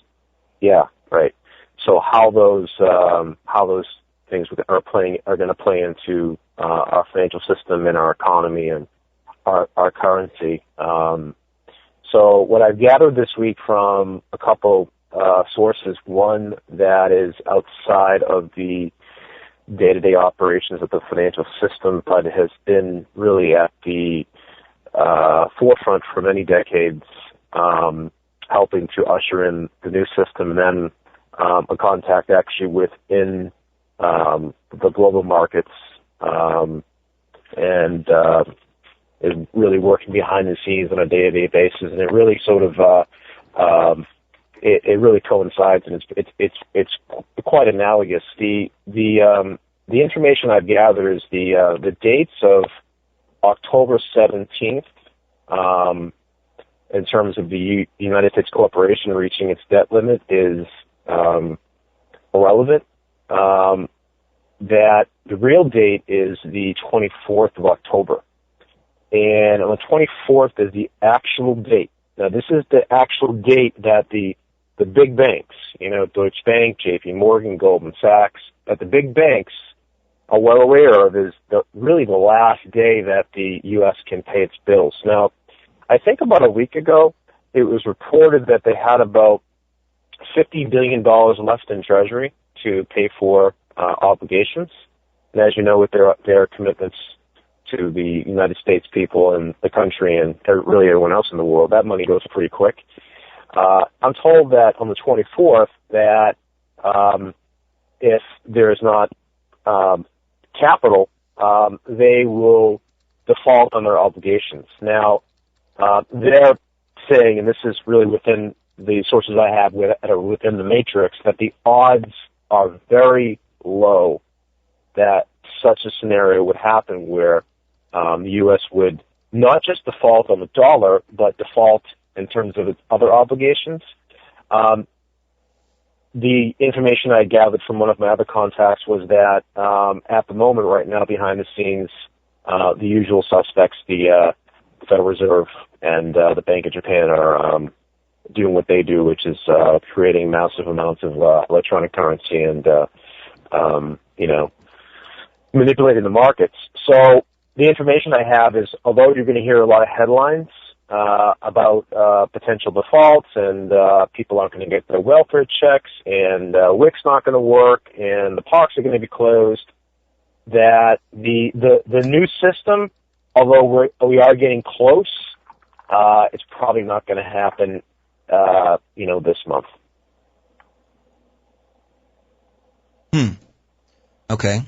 yeah, right. So how those things are going to play into our financial system and our economy and our currency. So what I've gathered this week from a couple sources, one that is outside of the day-to-day operations of the financial system, but has been really at the forefront for many decades, helping to usher in the new system, and then a contact actually within the global markets, and is really working behind the scenes on a day-to-day basis, and it really sort of it really coincides, and it's quite analogous. The information I've gathered is the dates of October 17th. In terms of the United States corporation reaching its debt limit is irrelevant. That the real date is the 24th of October. And on the 24th is the actual date. Now, this is the actual date that the big banks, Deutsche Bank, JP Morgan, Goldman Sachs, that the big banks are well aware of, is really the last day that the U.S. can pay its bills. Now, I think about a week ago, it was reported that they had about $50 billion left in Treasury to pay for obligations. And as you know, with their commitments to the United States people and the country and really everyone else in the world, that money goes pretty quick. I'm told that on the 24th that if there is not capital, they will default on their obligations. Now, they're saying, and this is really within the sources I have that are within the matrix, that the odds are very low that such a scenario would happen where the U.S. would not just default on the dollar, but default in terms of its other obligations. The information I gathered from one of my other contacts was that at the moment, right now, behind the scenes, the usual suspects, the Federal Reserve and the Bank of Japan, are doing what they do, which is creating massive amounts of electronic currency and manipulating the markets. So the information I have is, although you're going to hear a lot of headlines about potential defaults and people aren't going to get their welfare checks and WIC's not going to work and the parks are going to be closed, that the new system, although we are getting close, it's probably not going to happen this month. Okay.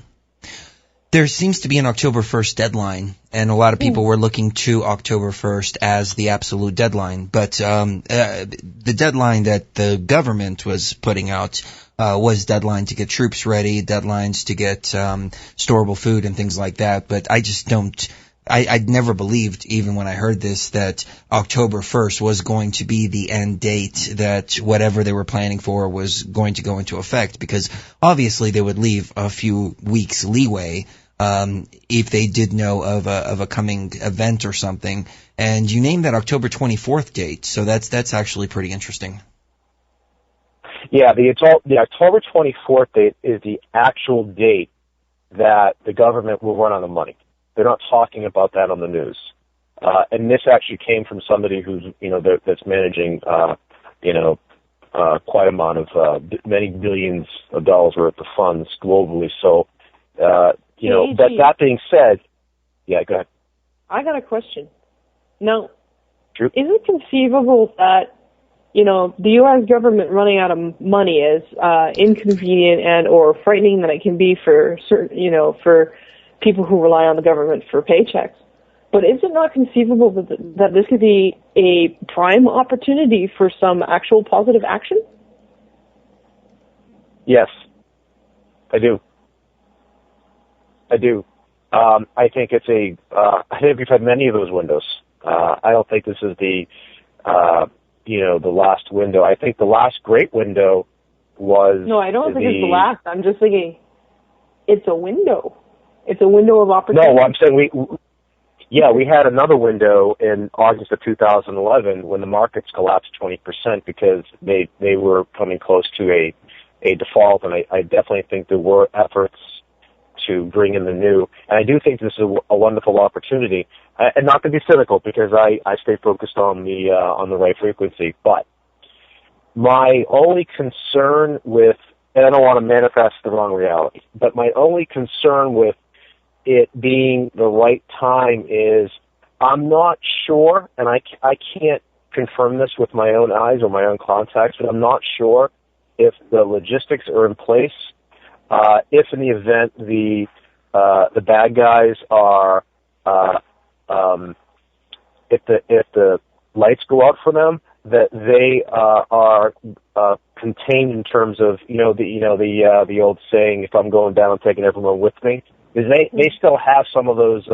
There seems to be an October 1st deadline, and a lot of people were looking to October 1st as the absolute deadline. But the deadline that the government was putting out was deadline to get troops ready, deadlines to get storable food and things like that. But I just don't... I'd never believed, even when I heard this, that October 1st was going to be the end date, that whatever they were planning for was going to go into effect, because obviously they would leave a few weeks leeway if they did know of a coming event or something. And you named that October 24th date, so that's actually pretty interesting. Yeah, the October 24th date is the actual date that the government will run out of money. They're not talking about that on the news. And this actually came from somebody who's, that's managing, quite amount of, many billions of dollars worth of funds globally. So, but that being said, yeah, go ahead. I got a question. Now, True. Is it conceivable that, the U.S. government running out of money is inconvenient and or frightening that it can be for certain, for people who rely on the government for paychecks? But is it not conceivable that this could be a prime opportunity for some actual positive action? Yes, I do. I think I think we've had many of those windows. I don't think this is the last window. I think the last great window was... No, I don't think it's the last. I'm just thinking it's a window. It's a window of opportunity. No, I'm saying we had another window in August of 2011 when the markets collapsed 20% because they were coming close to a default, and I definitely think there were efforts to bring in the new. And I do think this is a wonderful opportunity. And not to be cynical, because I stay focused on the right frequency. But my only concern with, and I don't want to manifest the wrong reality, but my only concern with it being the right time is I'm not sure, and I can't confirm this with my own eyes or my own contacts, but I'm not sure if the logistics are in place. If in the event the bad guys are, if the lights go out for them, that they are contained in terms of the old saying, if I'm going down, I'm taking everyone with me. Because they still have some of those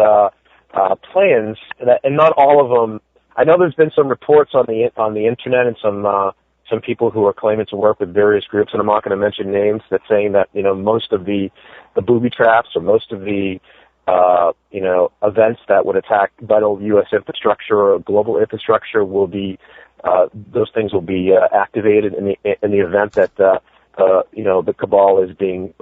plans, and not all of them. I know there's been some reports on the internet and some people who are claiming to work with various groups, and I'm not going to mention names, that's saying that most of the booby traps or most of the events that would attack vital U.S. infrastructure or global infrastructure will be those things will be activated in the event that the cabal is being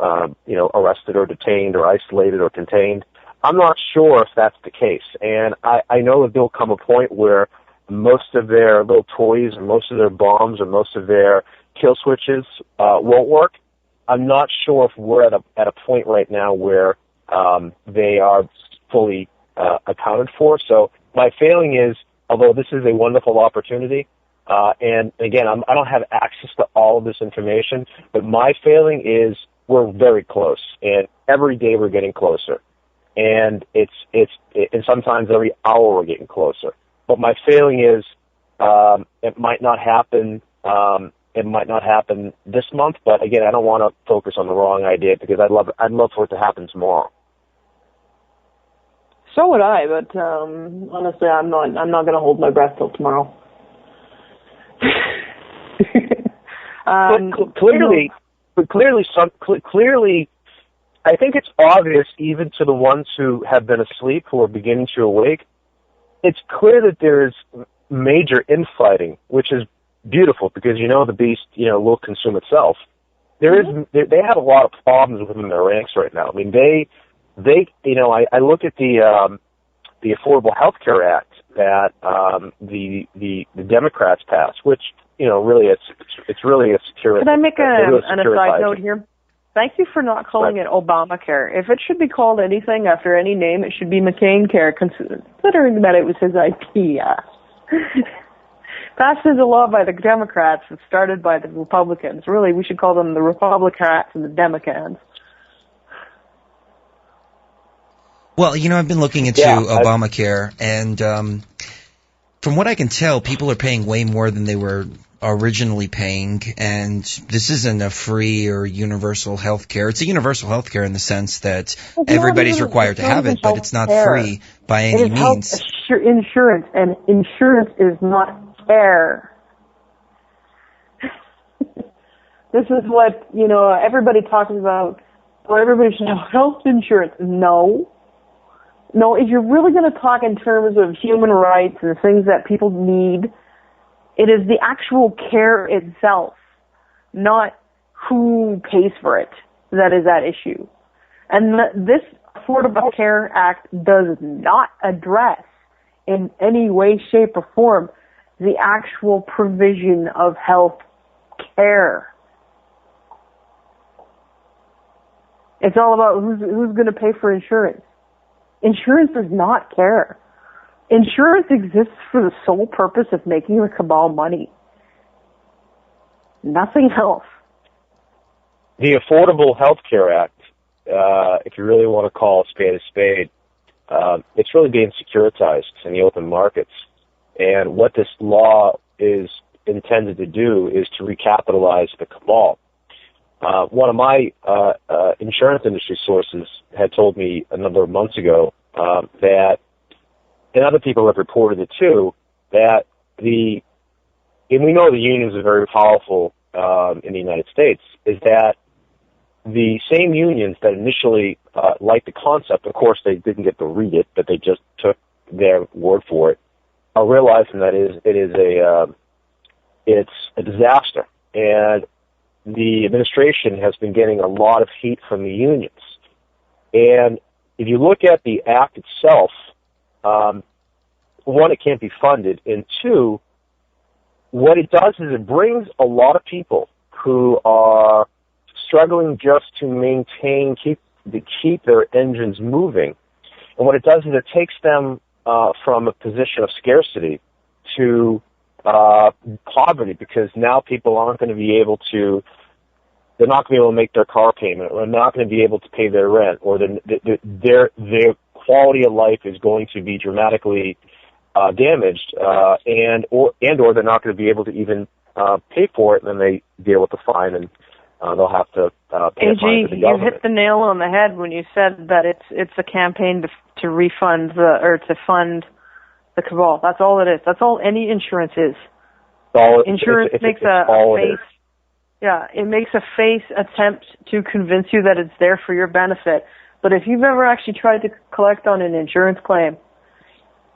arrested or detained or isolated or contained. I'm not sure if that's the case, and I know that there'll come a point where most of their little toys and most of their bombs and most of their kill switches won't work. I'm not sure if we're at a point right now where they are fully accounted for. So my feeling is, although this is a wonderful opportunity, and again, I don't have access to all of this information, but my feeling is we're very close, and every day we're getting closer, and and sometimes every hour we're getting closer. But my feeling is it might not happen. It might not happen this month, but again, I don't want to focus on the wrong idea because I'd love for it to happen tomorrow. So would I, but honestly, I'm not going to hold my breath till tomorrow. Clearly, I think it's obvious even to the ones who have been asleep, who are beginning to awake. It's clear that there is major infighting, which is beautiful because the beast will consume itself. They have a lot of problems within their ranks right now. I mean, I look at the Affordable Health Care Act that the Democrats passed, which really it's really a security. Can I make an aside note here? Thank you for not calling it Obamacare. If it should be called anything after any name, it should be McCain Care, considering that it was his idea. Passed into law by the Democrats and started by the Republicans. Really, we should call them the Republicats and the Democrats. Well, I've been looking into Obamacare, and from what I can tell, people are paying way more than they were originally paying, and this isn't a free or universal health care. It's a universal health care in the sense that everybody's required to have it, but it's not free by any means. It is insurance, and insurance is not care. This is what, everybody talks about. Well, everybody should have health insurance. No, if you're really going to talk in terms of human rights and things that people need, it is the actual care itself, not who pays for it, that is at issue. And this Affordable Care Act does not address in any way, shape, or form the actual provision of health care. It's all about who's going to pay for insurance. Insurance does not care. Insurance exists for the sole purpose of making the cabal money. Nothing else. The Affordable Health Care Act, if you really want to call a spade, it's really being securitized in the open markets. And what this law is intended to do is to recapitalize the cabal. One of my insurance industry sources had told me a number of months ago that, and other people have reported it too, that and we know the unions are very powerful in the United States, is that the same unions that initially liked the concept, of course they didn't get to read it, but they just took their word for it, are realizing that it's a disaster. And the administration has been getting a lot of heat from the unions. And if you look at the act itself, one, it can't be funded, and two, what it does is it brings a lot of people who are struggling just to keep their engines moving. And what it does is it takes them from a position of scarcity to poverty, because now people aren't going to be able to, they're not going to be able to make their car payment, or not going to be able to pay their rent, or their quality of life is going to be dramatically damaged, and or they're not going to be able to even pay for it, and then they deal with the fine, and they'll have to pay a fine to the government. You hit the nail on the head when you said that it's a campaign to refund to fund the cabal. That's all it is. That's all any insurance is. Insurance makes a face. Yeah, it makes a face attempt to convince you that it's there for your benefit. But if you've ever actually tried to collect on an insurance claim,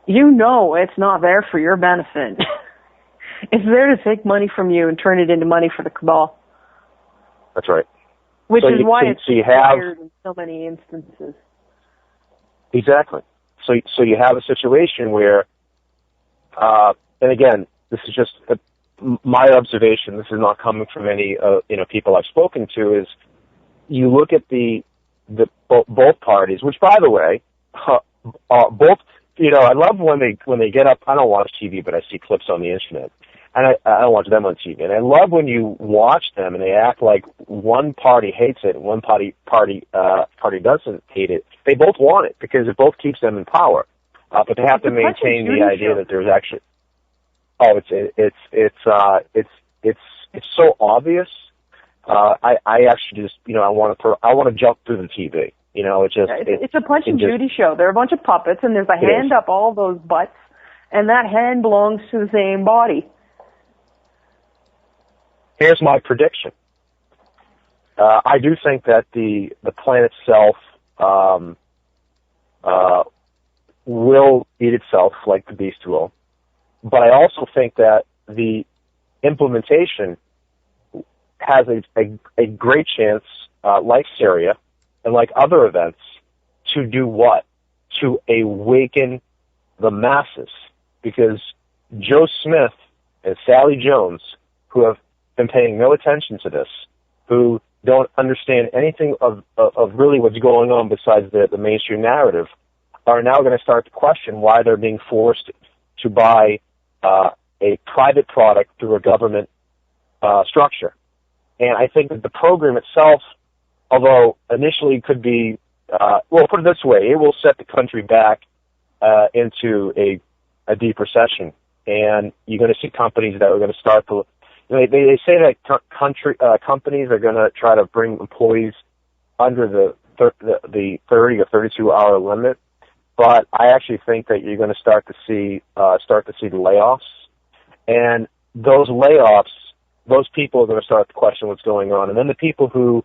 you know it's not there for your benefit. It's there to take money from you and turn it into money for the cabal. That's right. Which is why it's required in so many instances. Exactly. So you have a situation where, and again, this is just my observation. This is not coming from any people I've spoken to. Is you look at both parties, which, by the way, both. I love when they get up. I don't watch TV, but I see clips on the internet, and I don't watch them on TV. And I love when you watch them and they act like one party hates it and one party doesn't hate it. They both want it because it both keeps them in power, but they have to maintain the idea that there's actually. Oh, it's so obvious. I actually just I want to jump through the TV. It's a Punch and Judy show. They're a bunch of puppets, and there's a hand up all those butts, and that hand belongs to the same body. Here's my prediction. I do think that the plan itself will eat itself like the beast will, but I also think that the implementation has a great chance, like Syria and like other events, to do what? To awaken the masses. Because Joe Smith and Sally Jones, who have been paying no attention to this, who don't understand anything of really what's going on besides the mainstream narrative, are now going to start to question why they're being forced to buy a private product through a government structure. And I think that the program itself, although initially could be, put it this way, it will set the country back into a deep recession. And you're going to see companies that are going to start to, they say that companies are going to try to bring employees under the 30 or 32 hour limit. But I actually think that you're going to start to see the layoffs. And those layoffs, those people are going to start to question what's going on. And then the people who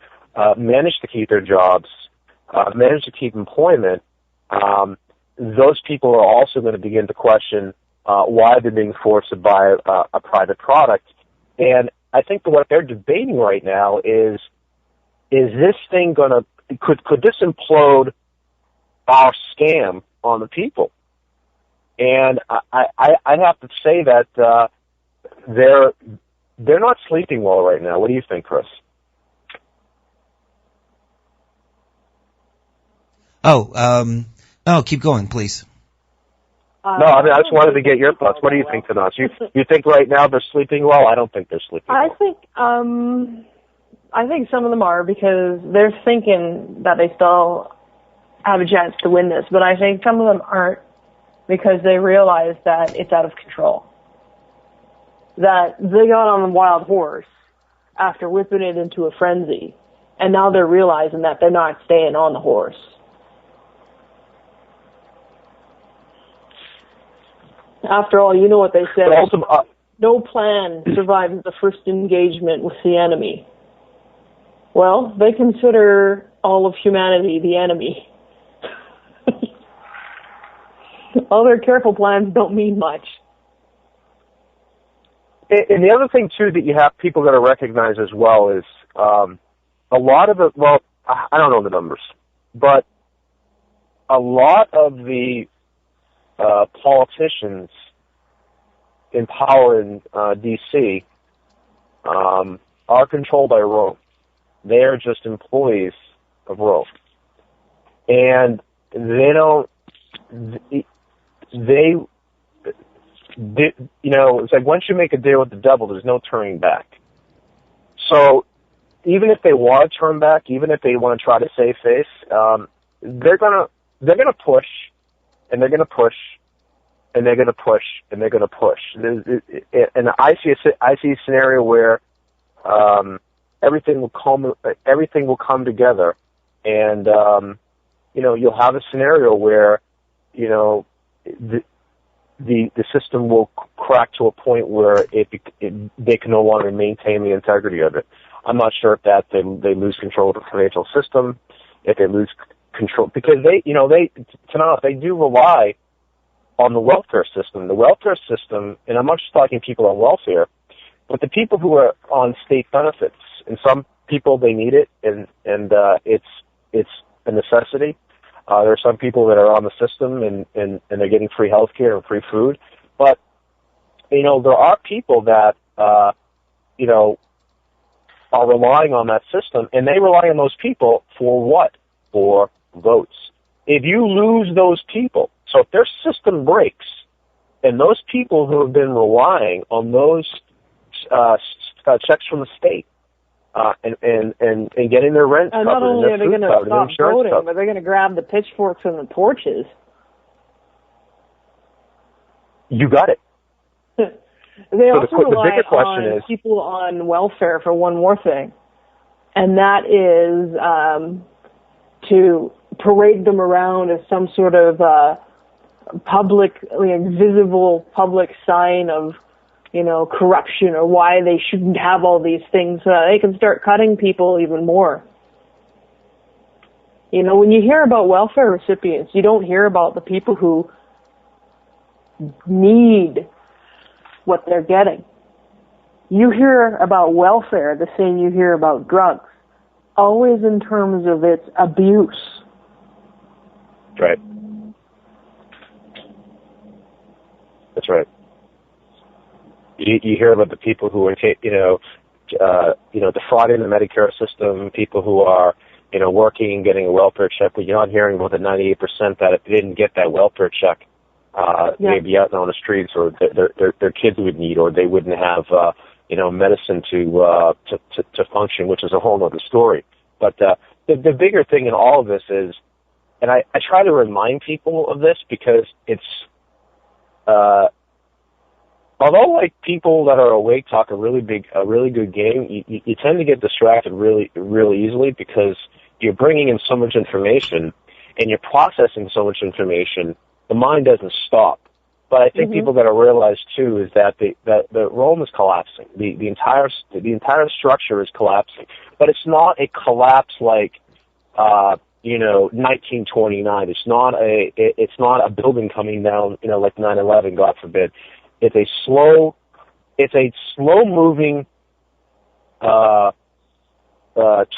manage to keep their jobs, manage to keep employment, those people are also going to begin to question why they're being forced to buy a private product. And I think that what they're debating right now is this thing going to, could this implode our scam on the people? And I'd have to say that they're not sleeping well right now. What do you think, Chris? Oh, keep going, please. No, I mean, I just wanted to get your thoughts. What do you think, Tanaath? You think right now they're sleeping well? I don't think they're sleeping well. I think some of them are because they're thinking that they still have a chance to win this, but I think some of them aren't because they realize that it's out of control. That they got on a wild horse after whipping it into a frenzy, and now they're realizing that they're not staying on the horse. After all, you know what they said. No plan survives the first engagement with the enemy. Well, they consider all of humanity the enemy. All their careful plans don't mean much. And the other thing, too, that you have people got to recognize as well is a lot of it, well, I don't know the numbers, but a lot of the politicians in power in D.C. Are controlled by Rome. They are just employees of Rome. And they don't, it's like once you make a deal with the devil, there's no turning back. So even if they want to turn back, even if they want to try to save face, they're gonna push, and they're gonna push, and they're gonna push, and they're gonna push. And I see a scenario where everything will come together, and you'll have a scenario where the system will crack to a point where they can no longer maintain the integrity of it. I'm not sure if they lose control of the financial system, if they lose control, because Tanaath, they do rely on the welfare system. The welfare system, and I'm not just talking people on welfare, but the people who are on state benefits. And some people, they need it, and it's a necessity. There are some people that are on the system and they're getting free health care and free food. But, there are people that, are relying on that system, and they rely on those people for what? For votes. If you lose those people, so if their system breaks, and those people who have been relying on those checks from the state, and getting their rent covered, not only and are they their food covered, and insurance voting, covered, but they're going to grab the pitchforks and the torches. You got it. They also rely bigger question on is, people on welfare for one more thing, and that is to parade them around as some sort of visible public sign of corruption, or why they shouldn't have all these things. They can start cutting people even more. When you hear about welfare recipients, you don't hear about the people who need what they're getting. You hear about welfare the same you hear about drugs, always in terms of its abuse. Right. That's right. You hear about the people who are, defrauding the Medicare system, people who are, working and getting a welfare check, but you're not hearing about the 98% that if they didn't get that welfare check, they'd be out on the streets, or their kids would need, or they wouldn't have, medicine to function, which is a whole other story. But the bigger thing in all of this is, and I try to remind people of this because it's, although people that are awake talk a really good game, you tend to get distracted really easily because you're bringing in so much information and you're processing so much information. The mind doesn't stop. But I think people got to realize too is that the Rome is collapsing. The entire structure is collapsing. But it's not a collapse like 1929. It's not a building coming down, like 9/11, God forbid. It's a slow moving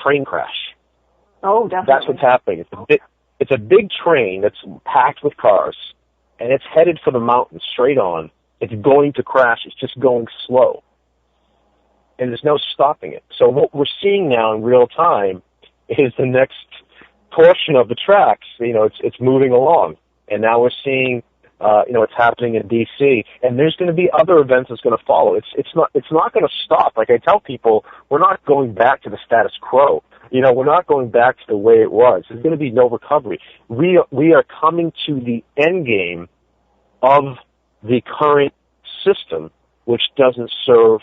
train crash. Oh, definitely. That's what's happening. It's a big train that's packed with cars, and it's headed for the mountains straight on. It's going to crash. It's just going slow, and there's no stopping it. So what we're seeing now in real time is the next portion of the tracks. It's moving along, and now we're seeing it's happening in D.C. and there's going to be other events that's going to follow. It's not going to stop. Like I tell people, we're not going back to the status quo. We're not going back to the way it was. There's going to be no recovery. We are coming to the end game of the current system, which doesn't serve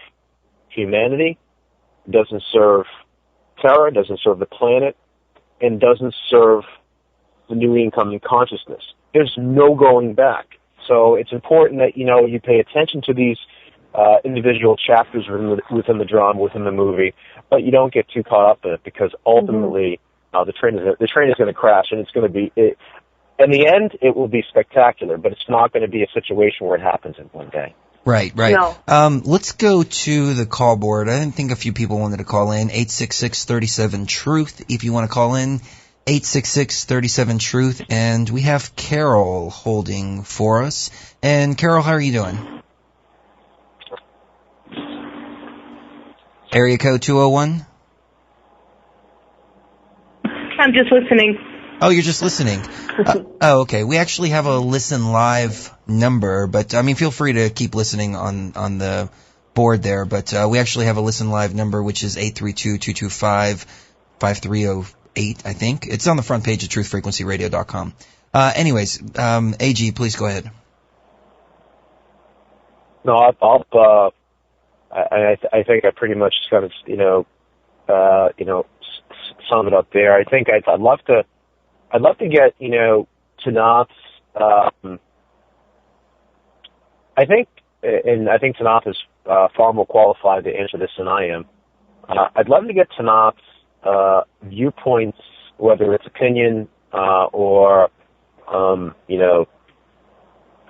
humanity, doesn't serve Terra, doesn't serve the planet, and doesn't serve the new incoming consciousness. There's no going back. So it's important that, you pay attention to these individual chapters within the drama, within the movie, but you don't get too caught up in it, because ultimately the train is going to crash, and it's going to be, in the end, it will be spectacular, but it's not going to be a situation where it happens in one day. Right. No. Let's go to the call board. I didn't think a few people wanted to call in. 866-37-TRUTH if you want to call in. 866-37-TRUTH. And we have Carol holding for us. And Carol, how are you doing? Area code 201? I'm just listening. Oh, you're just listening. Okay. We actually have a listen live number, but feel free to keep listening on the board there. But we actually have a listen live number, which is 832-225-5308. I think it's on the front page of truthfrequencyradio.com. Anyways, AG, please go ahead. No, I think I pretty much kind of sum it up there. I think I'd love to get Tanaath's. I think Tanaath is far more qualified to answer this than I am. I'd love to get Tanaath's viewpoints, whether it's opinion or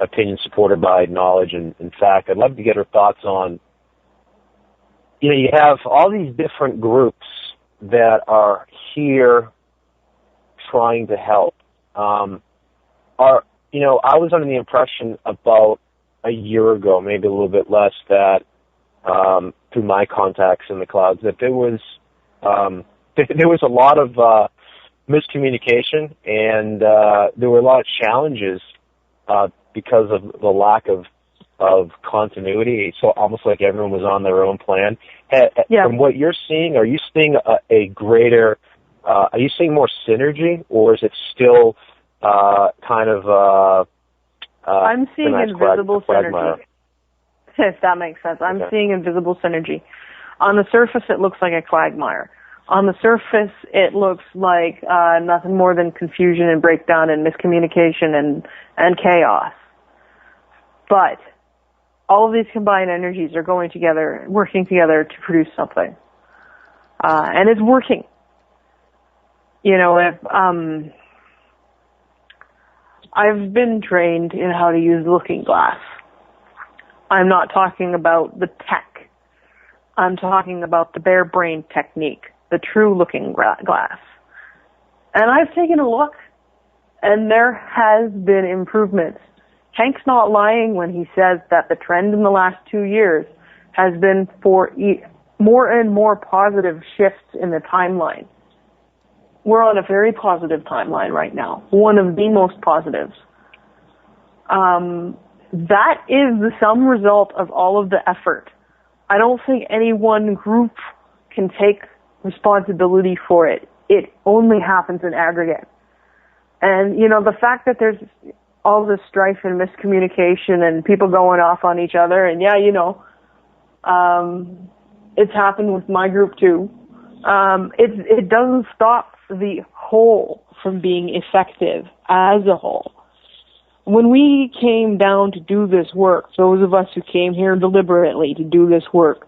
opinion supported by knowledge and fact. I'd love to get her thoughts on. You have all these different groups that are here trying to help. I was under the impression about a year ago, maybe a little bit less, that through my contacts in the clouds, that there was a lot of miscommunication, and there were a lot of challenges because of the lack of continuity. So almost like everyone was on their own plan. Yeah. From what you're seeing, are you seeing a greater? Are you seeing more synergy, or is it still kind of? I'm seeing invisible synergy. If that makes sense, I'm seeing invisible synergy. On the surface, it looks like a quagmire. On the surface, it looks like nothing more than confusion and breakdown and miscommunication and chaos. But all of these combined energies are going together, working together to produce something. And it's working. I've been trained in how to use the looking glass. I'm not talking about the tech. I'm talking about the bare brain technique, the true looking glass. And I've taken a look, and there has been improvements. Hank's not lying when he says that the trend in the last 2 years has been for more and more positive shifts in the timeline. We're on a very positive timeline right now, one of the most positives. That is the sum result of all of the effort. I don't think any one group can take responsibility for it. It only happens in aggregate. And, the fact that there's all this strife and miscommunication and people going off on each other, and it's happened with my group too. It doesn't stop the whole from being effective as a whole. When we came down to do this work, those of us who came here deliberately to do this work,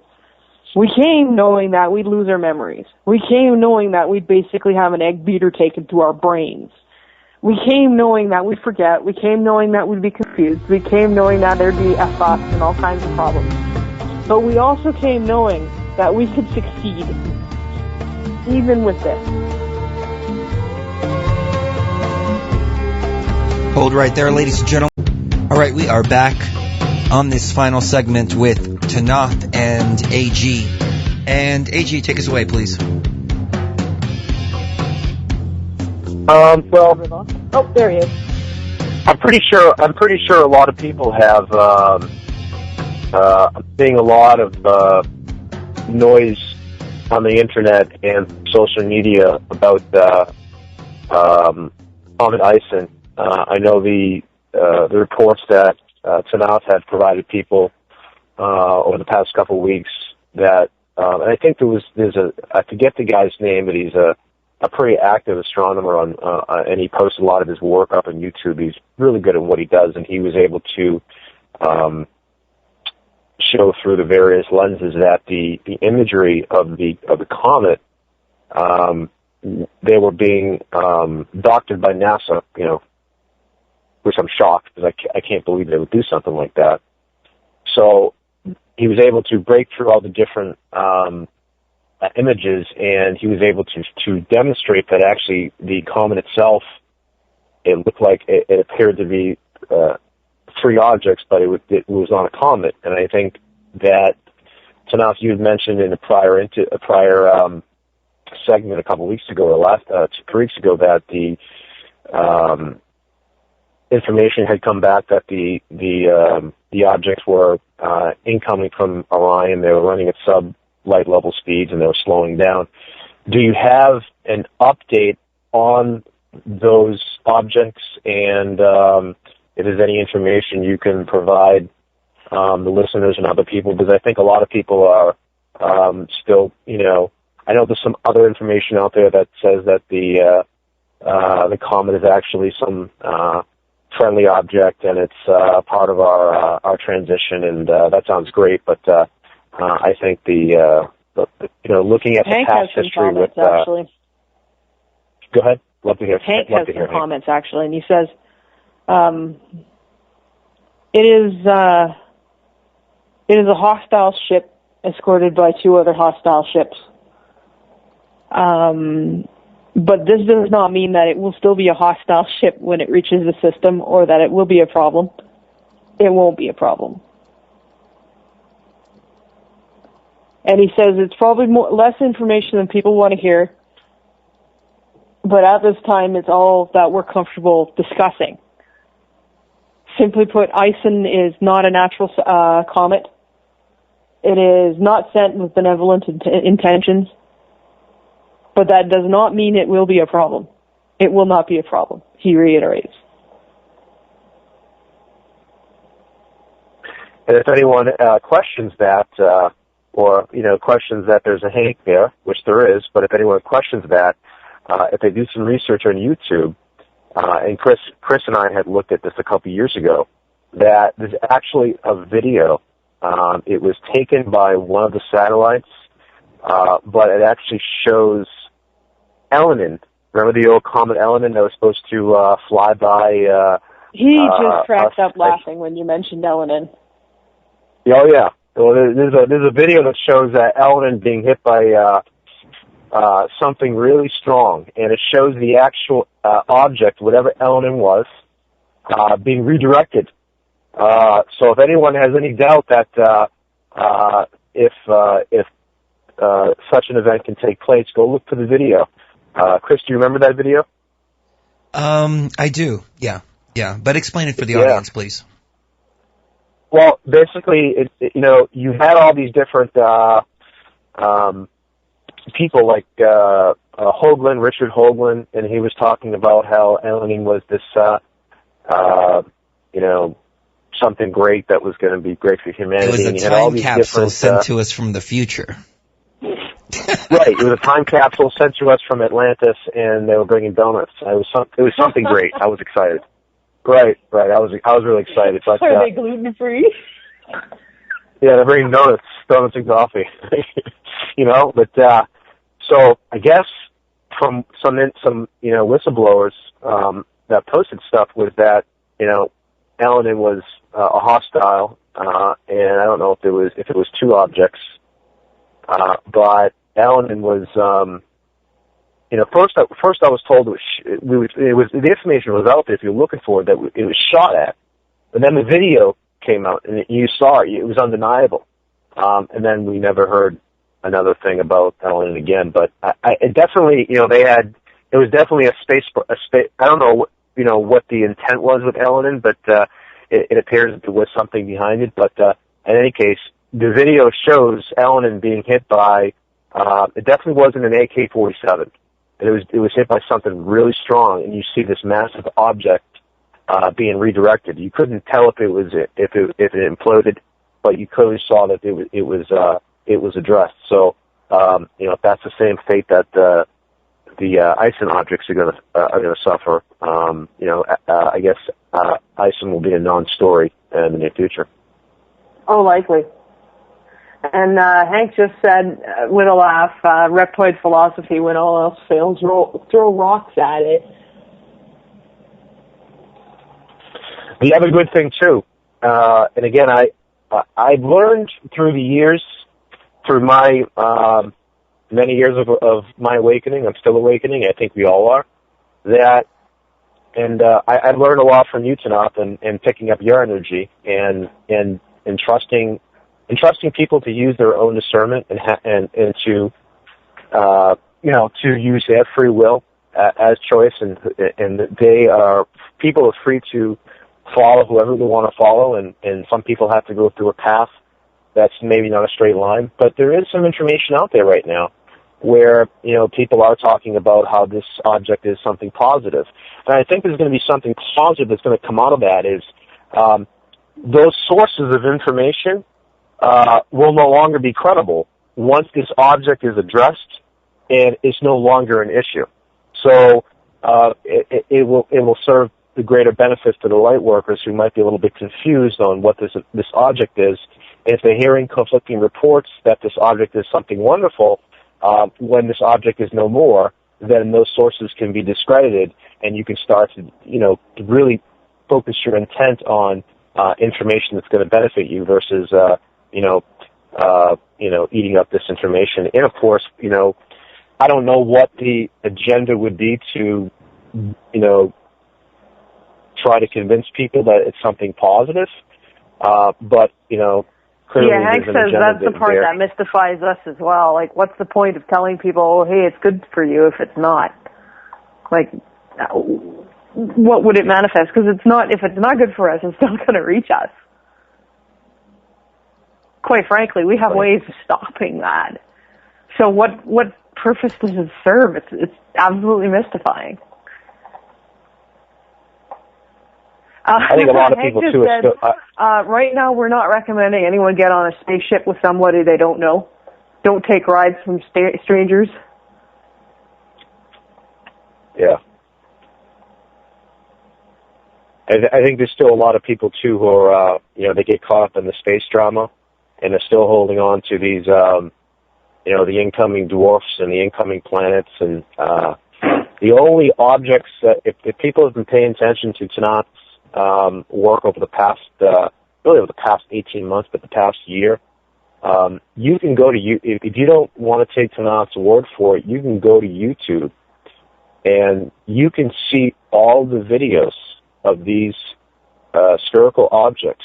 we came knowing that we'd lose our memories. We came knowing that we'd basically have an egg beater taken to our brains. We came knowing that we'd forget. We came knowing that we'd be confused. We came knowing that there'd be F-ups and all kinds of problems. But we also came knowing that we could succeed, even with this. Hold right there, ladies and gentlemen. All right, we are back on this final segment with Tanaath and AG. And AG, take us away, please. Oh, there he is. I'm pretty sure a lot of people have. I'm seeing a lot of noise on the internet and social media about Comet Ison. I know the reports that Tanaath had provided people over the past couple of weeks that, and I think there's I forget the guy's name, but he's a pretty active astronomer and he posts a lot of his work up on YouTube. He's really good at what he does, and he was able to show through the various lenses that the imagery of the comet, they were being doctored by NASA, which I'm shocked because I can't believe they would do something like that. So he was able to break through all the different images, and he was able to demonstrate that actually the comet itself, it looked like it appeared to be three objects, but it was not a comet. And I think that, Tanaath, you had mentioned in a prior segment a couple of weeks ago, or 2 weeks ago, that the information had come back that the objects were incoming from Orion. They were running at sub-light level speeds, and they were slowing down. Do you have an update on those objects, and if there's any information you can provide the listeners and other people? Because I think a lot of people are still, I know there's some other information out there that says that the comet is actually some friendly object, and it's part of our transition, and that sounds great. But I think looking at Hank the past has history comments, with, actually. Go ahead. Love to hear. Hank love has to hear some Hank. comments, actually, and he says, it is a hostile ship escorted by 2 other hostile ships. But this does not mean that it will still be a hostile ship when it reaches the system, or that it will be a problem. It won't be a problem. And he says it's probably less information than people want to hear, but at this time it's all that we're comfortable discussing. Simply put, Ison is not a natural comet. It is not sent with benevolent intentions, but that does not mean it will be a problem. It will not be a problem, he reiterates. And if anyone questions that, or questions that there's a Hank there, which there is, but if anyone questions that, if they do some research on YouTube, and Chris and I had looked at this a couple years ago, that there's actually a video. It was taken by one of the satellites, but it actually shows Elenin. Remember the old comet Elenin that was supposed to fly by? He just cracked up laughing when you mentioned Elenin. Oh yeah. Well, there's a video that shows Elenin being hit by something really strong, and it shows the actual object, whatever Elenin was, being redirected. So if anyone has any doubt that if such an event can take place, go look for the video. Chris, do you remember that video? I do. Yeah. But explain it for the audience, please. Well, basically, you had all these different people like Hoagland, Richard Hoagland, and he was talking about how Elenin was this, something great that was going to be great for humanity. It was a time capsule sent to us from the future. Right, it was a time capsule sent to us from Atlantis, and they were bringing donuts. It was something great. I was excited. Right. I was really excited. But, are they gluten free? Yeah, they're bringing donuts and coffee. But so I guess from some whistleblowers that posted stuff was that Elenin was a hostile, and I don't know if it was 2 objects, but Elenin was first I was told the information was out there if you're looking for it, that it was shot at, but then the video came out and you saw it was undeniable, and then we never heard another thing about Elenin again. But it definitely it was definitely a space. I don't know what the intent was with Elenin, but it appears that there was something behind it. But in any case, the video shows Elenin being hit by. It definitely wasn't an AK-47. It was hit by something really strong, and you see this massive object being redirected. You couldn't tell if it imploded, but you clearly saw that it was addressed. So if that's the same fate that the ISIN objects are going to suffer, I guess ISIN will be a non-story in the near future. Oh, likely. And Hank just said, with a laugh, reptoid philosophy, when all else fails, throw rocks at it. The other good thing, too, and again, I've learned through the years, through my many years of my awakening, I'm still awakening, I think we all are, that, and I learned a lot from you, Tanaath, and picking up your energy, and trusting people to use their own discernment and to use their free will as choice, and people are free to follow whoever they want to follow, and some people have to go through a path that's maybe not a straight line, but there is some information out there right now where people are talking about how this object is something positive, and I think there's going to be something positive that's going to come out of that. Is those sources of information will no longer be credible once this object is addressed and it's no longer an issue. So it will serve the greater benefits to the light workers who might be a little bit confused on what this object is. If they're hearing conflicting reports that this object is something wonderful, when this object is no more, then those sources can be discredited, and you can start to really focus your intent on information that's going to benefit you versus eating up this information. And of course, I don't know what the agenda would be to, try to convince people that it's something positive. But, clearly Hank says that's the part that mystifies us as well. Like, what's the point of telling people, oh, hey, it's good for you if it's not? Like, what would it manifest? Because if it's not good for us, it's not going to reach us. Quite frankly, we have ways of stopping that. So what purpose does it serve? It's absolutely mystifying. I think a lot of people too are still. Right now, we're not recommending anyone get on a spaceship with somebody they don't know. Don't take rides from strangers. Yeah. I think there's still a lot of people too who are, they get caught up in the space drama, and they're still holding on to these, the incoming dwarfs and the incoming planets, and the only objects that, if people have been paying attention to Tanaath's work over the past, really over the past 18 months, but the past year, you can go to if you don't want to take Tanaath's word for it, you can go to YouTube, and you can see all the videos of these spherical objects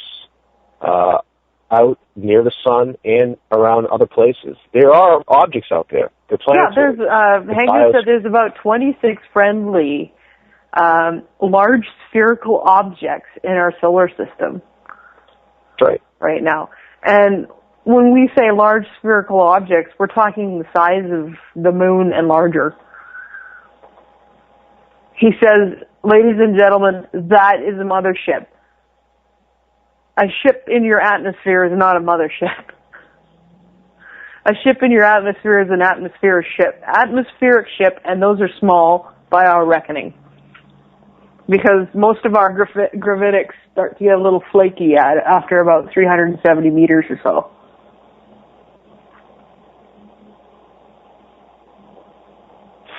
out near the sun and around other places. There are objects out there. They're planetary. Yeah, Hank said there's about 26 friendly large spherical objects in our solar system. Right. Right now. And when we say large spherical objects, we're talking the size of the moon and larger. He says, ladies and gentlemen, that is a mothership. A ship in your atmosphere is not a mothership. A ship in your atmosphere is an atmospheric ship, and those are small by our reckoning. Because most of our gravitics start to get a little flaky after about 370 meters or so.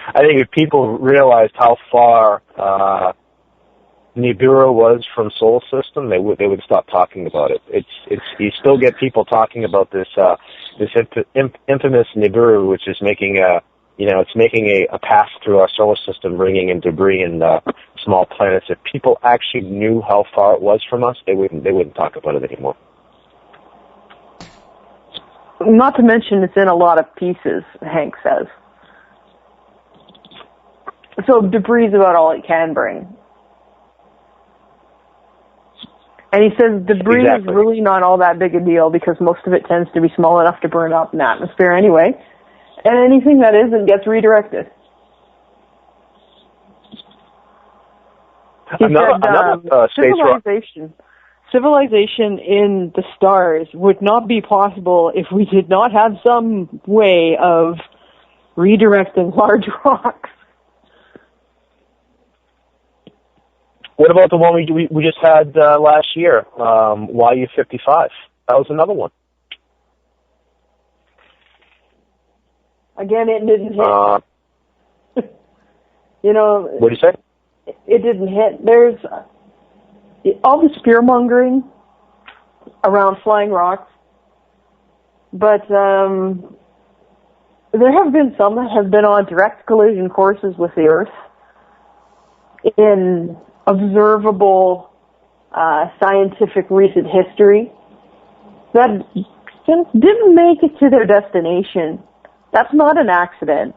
I think if people realized how far Nibiru was from Solar System, they would stop talking about it. It's you still get people talking about this infamous Nibiru, which is making a pass through our solar system, bringing in debris and small planets. If people actually knew how far it was from us, they wouldn't talk about it anymore. Not to mention, it's in a lot of pieces, Hank says. So debris is about all it can bring. And he says debris Exactly. is really not all that big a deal because most of it tends to be small enough to burn up in the atmosphere anyway. And anything that isn't gets redirected. He said, civilization in the stars would not be possible if we did not have some way of redirecting large rocks. What about the one we just had last year, YU-55? That was another one. Again, it didn't hit. You know. What did you say? It didn't hit. There's all this fear-mongering around flying rocks, but there have been some that have been on direct collision courses with the Earth in observable scientific recent history that didn't make it to their destination. That's not an accident.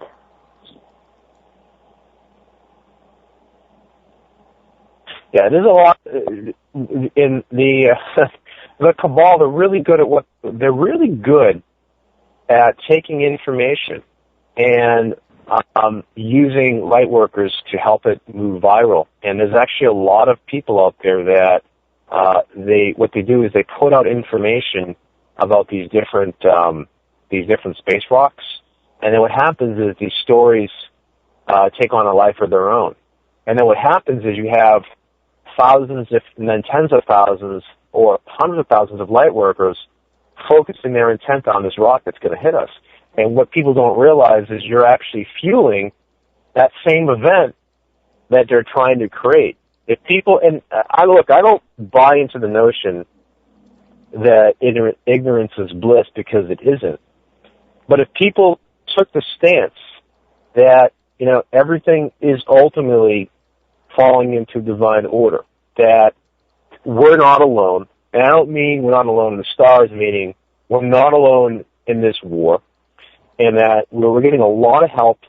Yeah, there's a lot in the the cabal. They're really good at taking information and using light workers to help it move viral. And there's actually a lot of people out there that what they do is they put out information about these different space rocks, and then what happens is these stories take on a life of their own. And then what happens is you have thousands, and then tens of thousands, or hundreds of thousands of light workers focusing their intent on this rock that's going to hit us. And what people don't realize is you're actually fueling that same event that they're trying to create. If people, and I don't buy into the notion that ignorance is bliss, because it isn't. But if people took the stance that, everything is ultimately falling into divine order, that we're not alone, and I don't mean we're not alone in the stars, meaning we're not alone in this war, and that we're getting a lot of help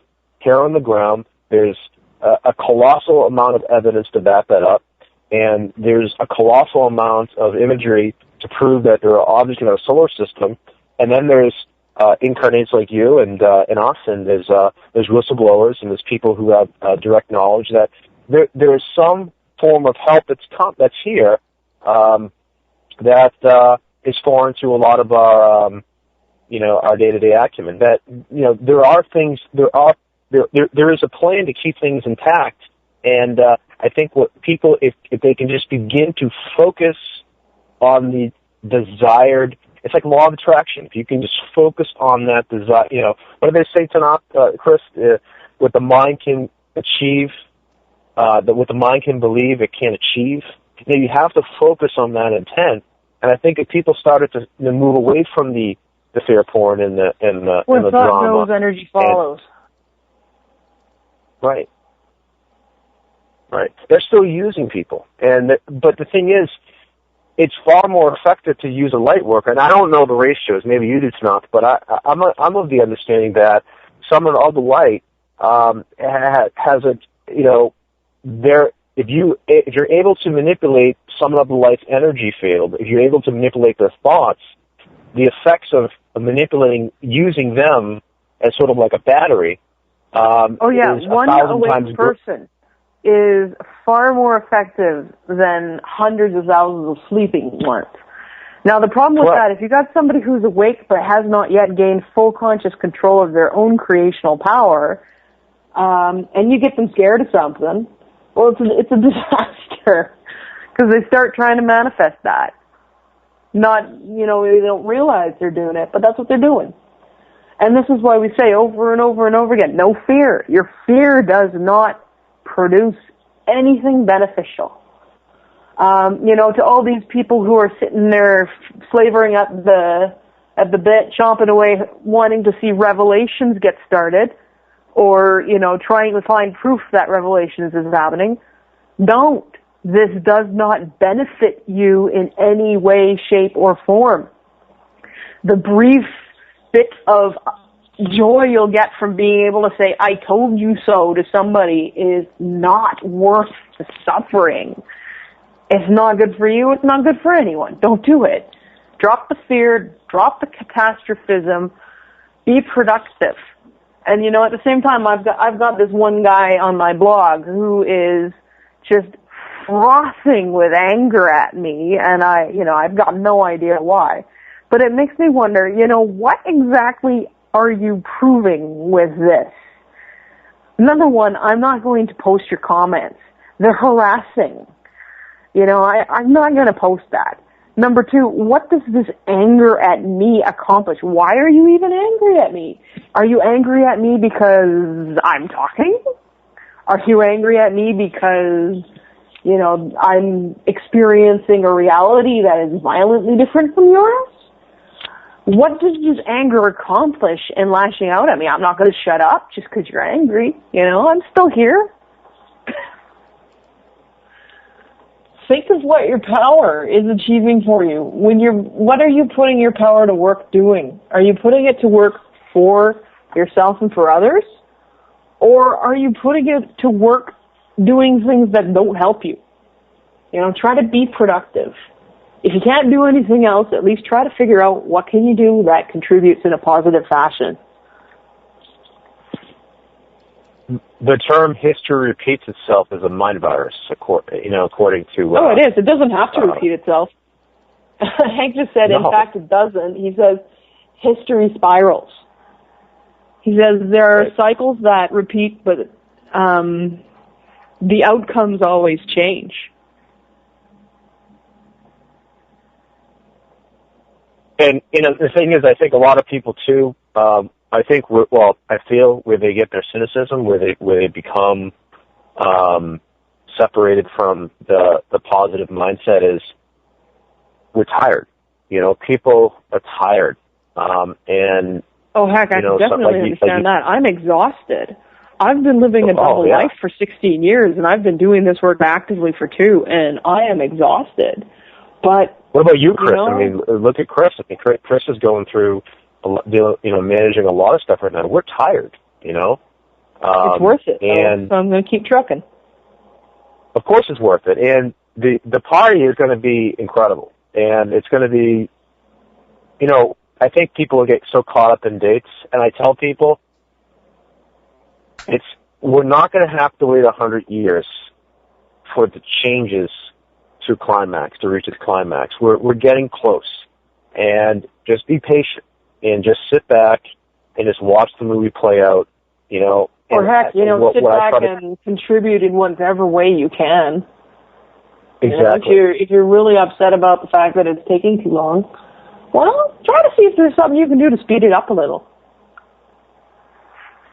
here on the ground. There's a colossal amount of evidence to back that up, and there's a colossal amount of imagery to prove that there are objects in our solar system, and then there's incarnates like you and us, and there's whistleblowers, and there's people who have direct knowledge that there is some form of help that's here that is foreign to a lot of our our day-to-day acumen. That there are things, there is a plan to keep things intact, and I think what people, if they can just begin to focus on the desired, it's like law of attraction. If you can just focus on that desire, what do they say, Tanaath, Chris? What the mind can achieve. That what the mind can believe, it can't achieve. You have to focus on that intent, and I think if people started to move away from the fear porn and the drama, knows, energy follows. Right. They're still using people, but the thing is, it's far more effective to use a light worker. And I don't know the ratios. Maybe you do not, but I'm of the understanding that someone of the light has a if you're able to manipulate someone of the light's energy field, if you're able to manipulate their thoughts, the effects of manipulating, using them as sort of like a battery. Is one awake person is far more effective than hundreds of thousands of sleeping ones. Now, the problem with that, if you got somebody who's awake but has not yet gained full conscious control of their own creational power, and you get them scared of something, well, it's a disaster, because they start trying to manifest that. They don't realize they're doing it, but that's what they're doing. And this is why we say over and over and over again, no fear. Your fear does not produce anything beneficial. To all these people who are sitting there slavering at the bit, chomping away, wanting to see revelations get started, or, trying to find proof that revelations is happening, don't. This does not benefit you in any way, shape, or form. The brief bit of joy you'll get from being able to say, I told you so to somebody is not worth the suffering. It's not good for you. It's not good for anyone. Don't do it. Drop the fear. Drop the catastrophism. Be productive. And at the same time, I've got this one guy on my blog who is just frothing with anger at me, and I've got no idea why. But it makes me wonder, what exactly are you proving with this? Number one, I'm not going to post your comments. They're harassing. I'm not going to post that. Number two, what does this anger at me accomplish? Why are you even angry at me? Are you angry at me because I'm talking? Are you angry at me because, I'm experiencing a reality that is violently different from yours? What does this anger accomplish in lashing out at me? I'm not going to shut up just because you're angry. I'm still here. Think of what your power is achieving for you. What are you putting your power to work doing? Are you putting it to work for yourself and for others? Or are you putting it to work doing things that don't help you? Try to be productive. If you can't do anything else, at least try to figure out what can you do that contributes in a positive fashion. The term "history repeats itself" is a mind virus, according to. Oh, it is. It doesn't have to repeat itself. Hank just said, in fact, it doesn't. He says, history spirals. He says there are cycles that repeat, but the outcomes always change. And the thing is, I think a lot of people too. I feel where they get their cynicism, where they become separated from the positive mindset is we're tired. People are tired, and oh heck, I can definitely understand that. I'm exhausted. I've been living a double life for 16 years, and I've been doing this work actively for 2, and I am exhausted. But what about you, Chris? I mean, look at Chris. I mean, Chris is going through, managing a lot of stuff right now. We're tired, It's worth it, so I'm going to keep trucking. Of course it's worth it. And the party is going to be incredible. And it's going to be, I think people get so caught up in dates. And I tell people, we're not going to have to wait 100 years for the changes to reach its climax. We're getting close. And just be patient. And just sit back and just watch the movie play out, Or heck, sit back and contribute in whatever way you can. Exactly. If you're really upset about the fact that it's taking too long, well, try to see if there's something you can do to speed it up a little.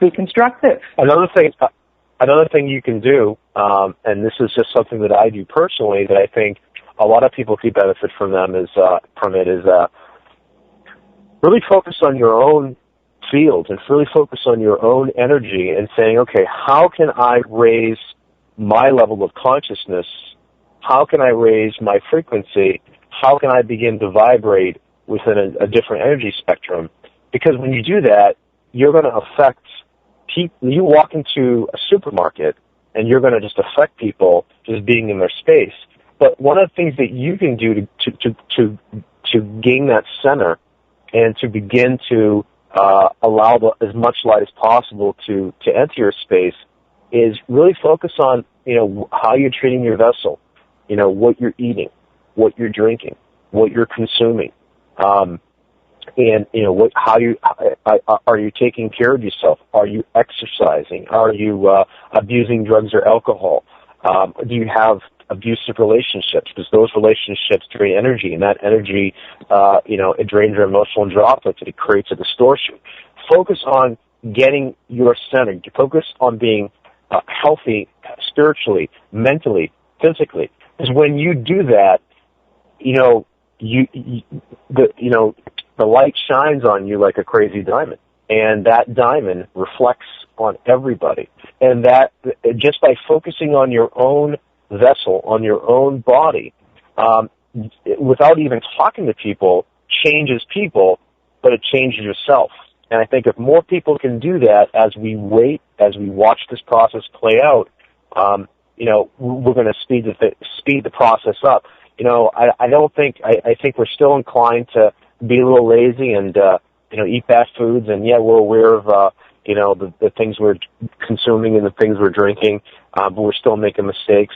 Be constructive. Another thing you can do, and this is just something that I do personally, that I think a lot of people could benefit from is really focus on your own field and really focus on your own energy and saying, okay, how can I raise my level of consciousness? How can I raise my frequency? How can I begin to vibrate within a different energy spectrum? Because when you do that, you're going to affect people. You walk into a supermarket and you're going to just affect people just being in their space. But one of the things that you can do to gain that center and to begin to allow as much light as possible to enter your space is really focus on, how you're treating your vessel, what you're eating, what you're drinking, what you're consuming, and, are you taking care of yourself? Are you exercising? Are you abusing drugs or alcohol? Do you have abusive relationships? Because those relationships drain energy, and that energy, it drains your emotional droplets, and it creates a distortion. Focus on getting your center. Focus on being healthy spiritually, mentally, physically. Because when you do that, the light shines on you like a crazy diamond, and that diamond reflects on everybody. And that just by focusing on your own vessel, on your own body, without even talking to people, changes people, but it changes yourself. And I think if more people can do that as we wait, as we watch this process play out, we're going to speed the process up. I think we're still inclined to be a little lazy and, eat fast foods. And yeah, we're aware of, the things we're consuming and the things we're drinking, but we're still making mistakes.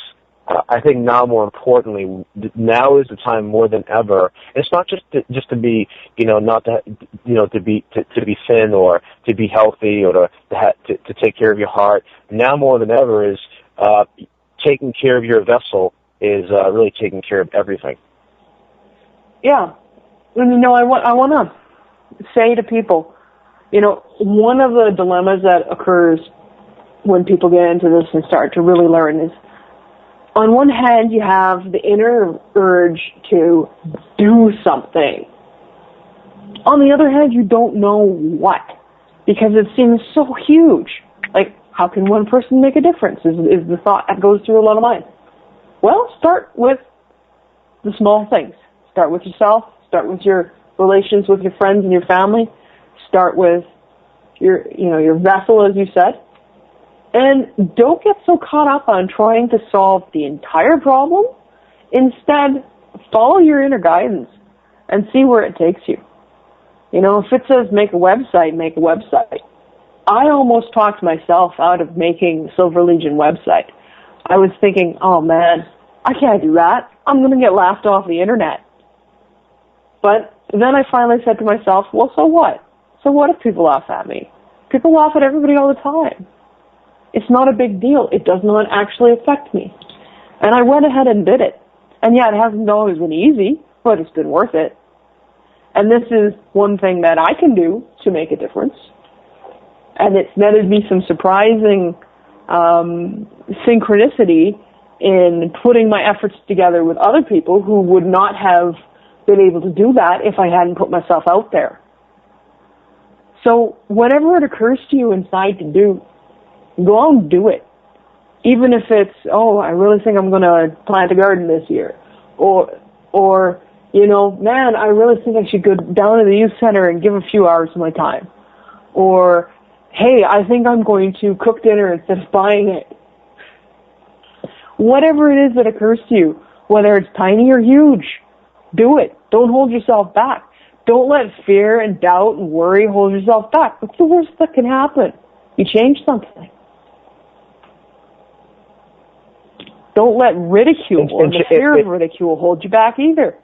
I think now, more importantly, now is the time more than ever. It's not just to be, not to, to be thin or to be healthy or to take care of your heart. Now more than ever is taking care of your vessel is really taking care of everything. Yeah, and I want to say to people, one of the dilemmas that occurs when people get into this and start to really learn is, on one hand, you have the inner urge to do something. On the other hand, you don't know what, because it seems so huge. Like, how can one person make a difference is the thought that goes through a lot of minds. Well, start with the small things. Start with yourself. Start with your relations with your friends and your family. Start with your vessel, as you said. And don't get so caught up on trying to solve the entire problem. Instead, follow your inner guidance and see where it takes you. If it says make a website, make a website. I almost talked myself out of making the Silver Legion website. I was thinking, oh man, I can't do that. I'm going to get laughed off the internet. But then I finally said to myself, well, so what? So what if people laugh at me? People laugh at everybody all the time. It's not a big deal. It does not actually affect me. And I went ahead and did it. And yeah, it hasn't always been easy, but it's been worth it. And this is one thing that I can do to make a difference. And it's netted me some surprising synchronicity in putting my efforts together with other people who would not have been able to do that if I hadn't put myself out there. So whatever it occurs to you inside to do, go out and do it. Even if it's, I really think I'm going to plant a garden this year. Or, man, I really think I should go down to the youth center and give a few hours of my time. Or, hey, I think I'm going to cook dinner instead of buying it. Whatever it is that occurs to you, whether it's tiny or huge, do it. Don't hold yourself back. Don't let fear and doubt and worry hold yourself back. What's the worst that can happen? You change something. Don't let ridicule or the fear of ridicule hold you back either.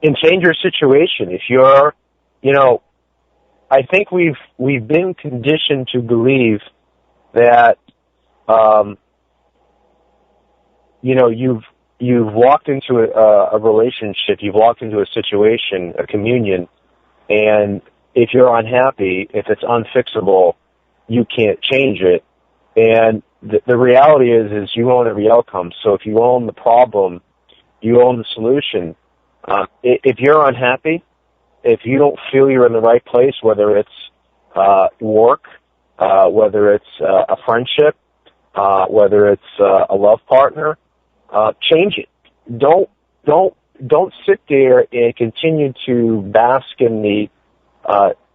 And change your situation. If you're, I think we've been conditioned to believe that, you've walked into a relationship, you've walked into a situation, a communion, and if you're unhappy, if it's unfixable, you can't change it. And the reality is you own every outcome. So if you own the problem, you own the solution. If you're unhappy, if you don't feel you're in the right place, whether it's work, whether it's a friendship, whether it's a love partner, change it. Don't sit there and continue to bask in the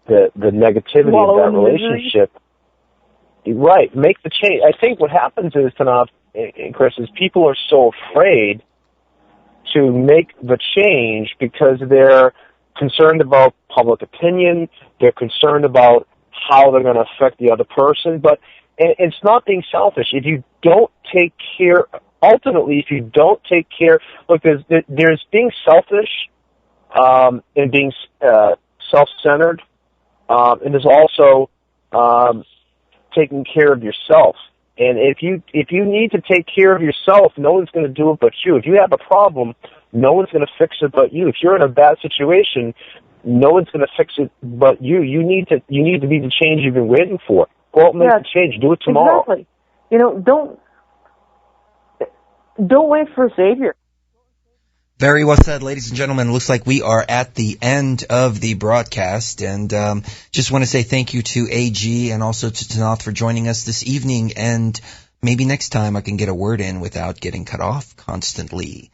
negativity of that relationship. Right, make the change. I think what happens is, Tanaath and Chris, is people are so afraid to make the change because they're concerned about public opinion. They're concerned about how they're going to affect the other person. But it's not being selfish. If you don't take care, ultimately, if you don't take care, look, there's being selfish and being self-centered, and there's also taking care of yourself. And if you need to take care of yourself, no one's going to do it but you. If you have a problem, no one's going to fix it but you. If you're in a bad situation, no one's going to fix it but you. You need to be the change you've been waiting for. Go out and make the change. Do it tomorrow. Exactly. Don't wait for a savior. Very well said, ladies and gentlemen. Looks like we are at the end of the broadcast, and just want to say thank you to AG and also to Tanaath for joining us this evening, and maybe next time I can get a word in without getting cut off constantly.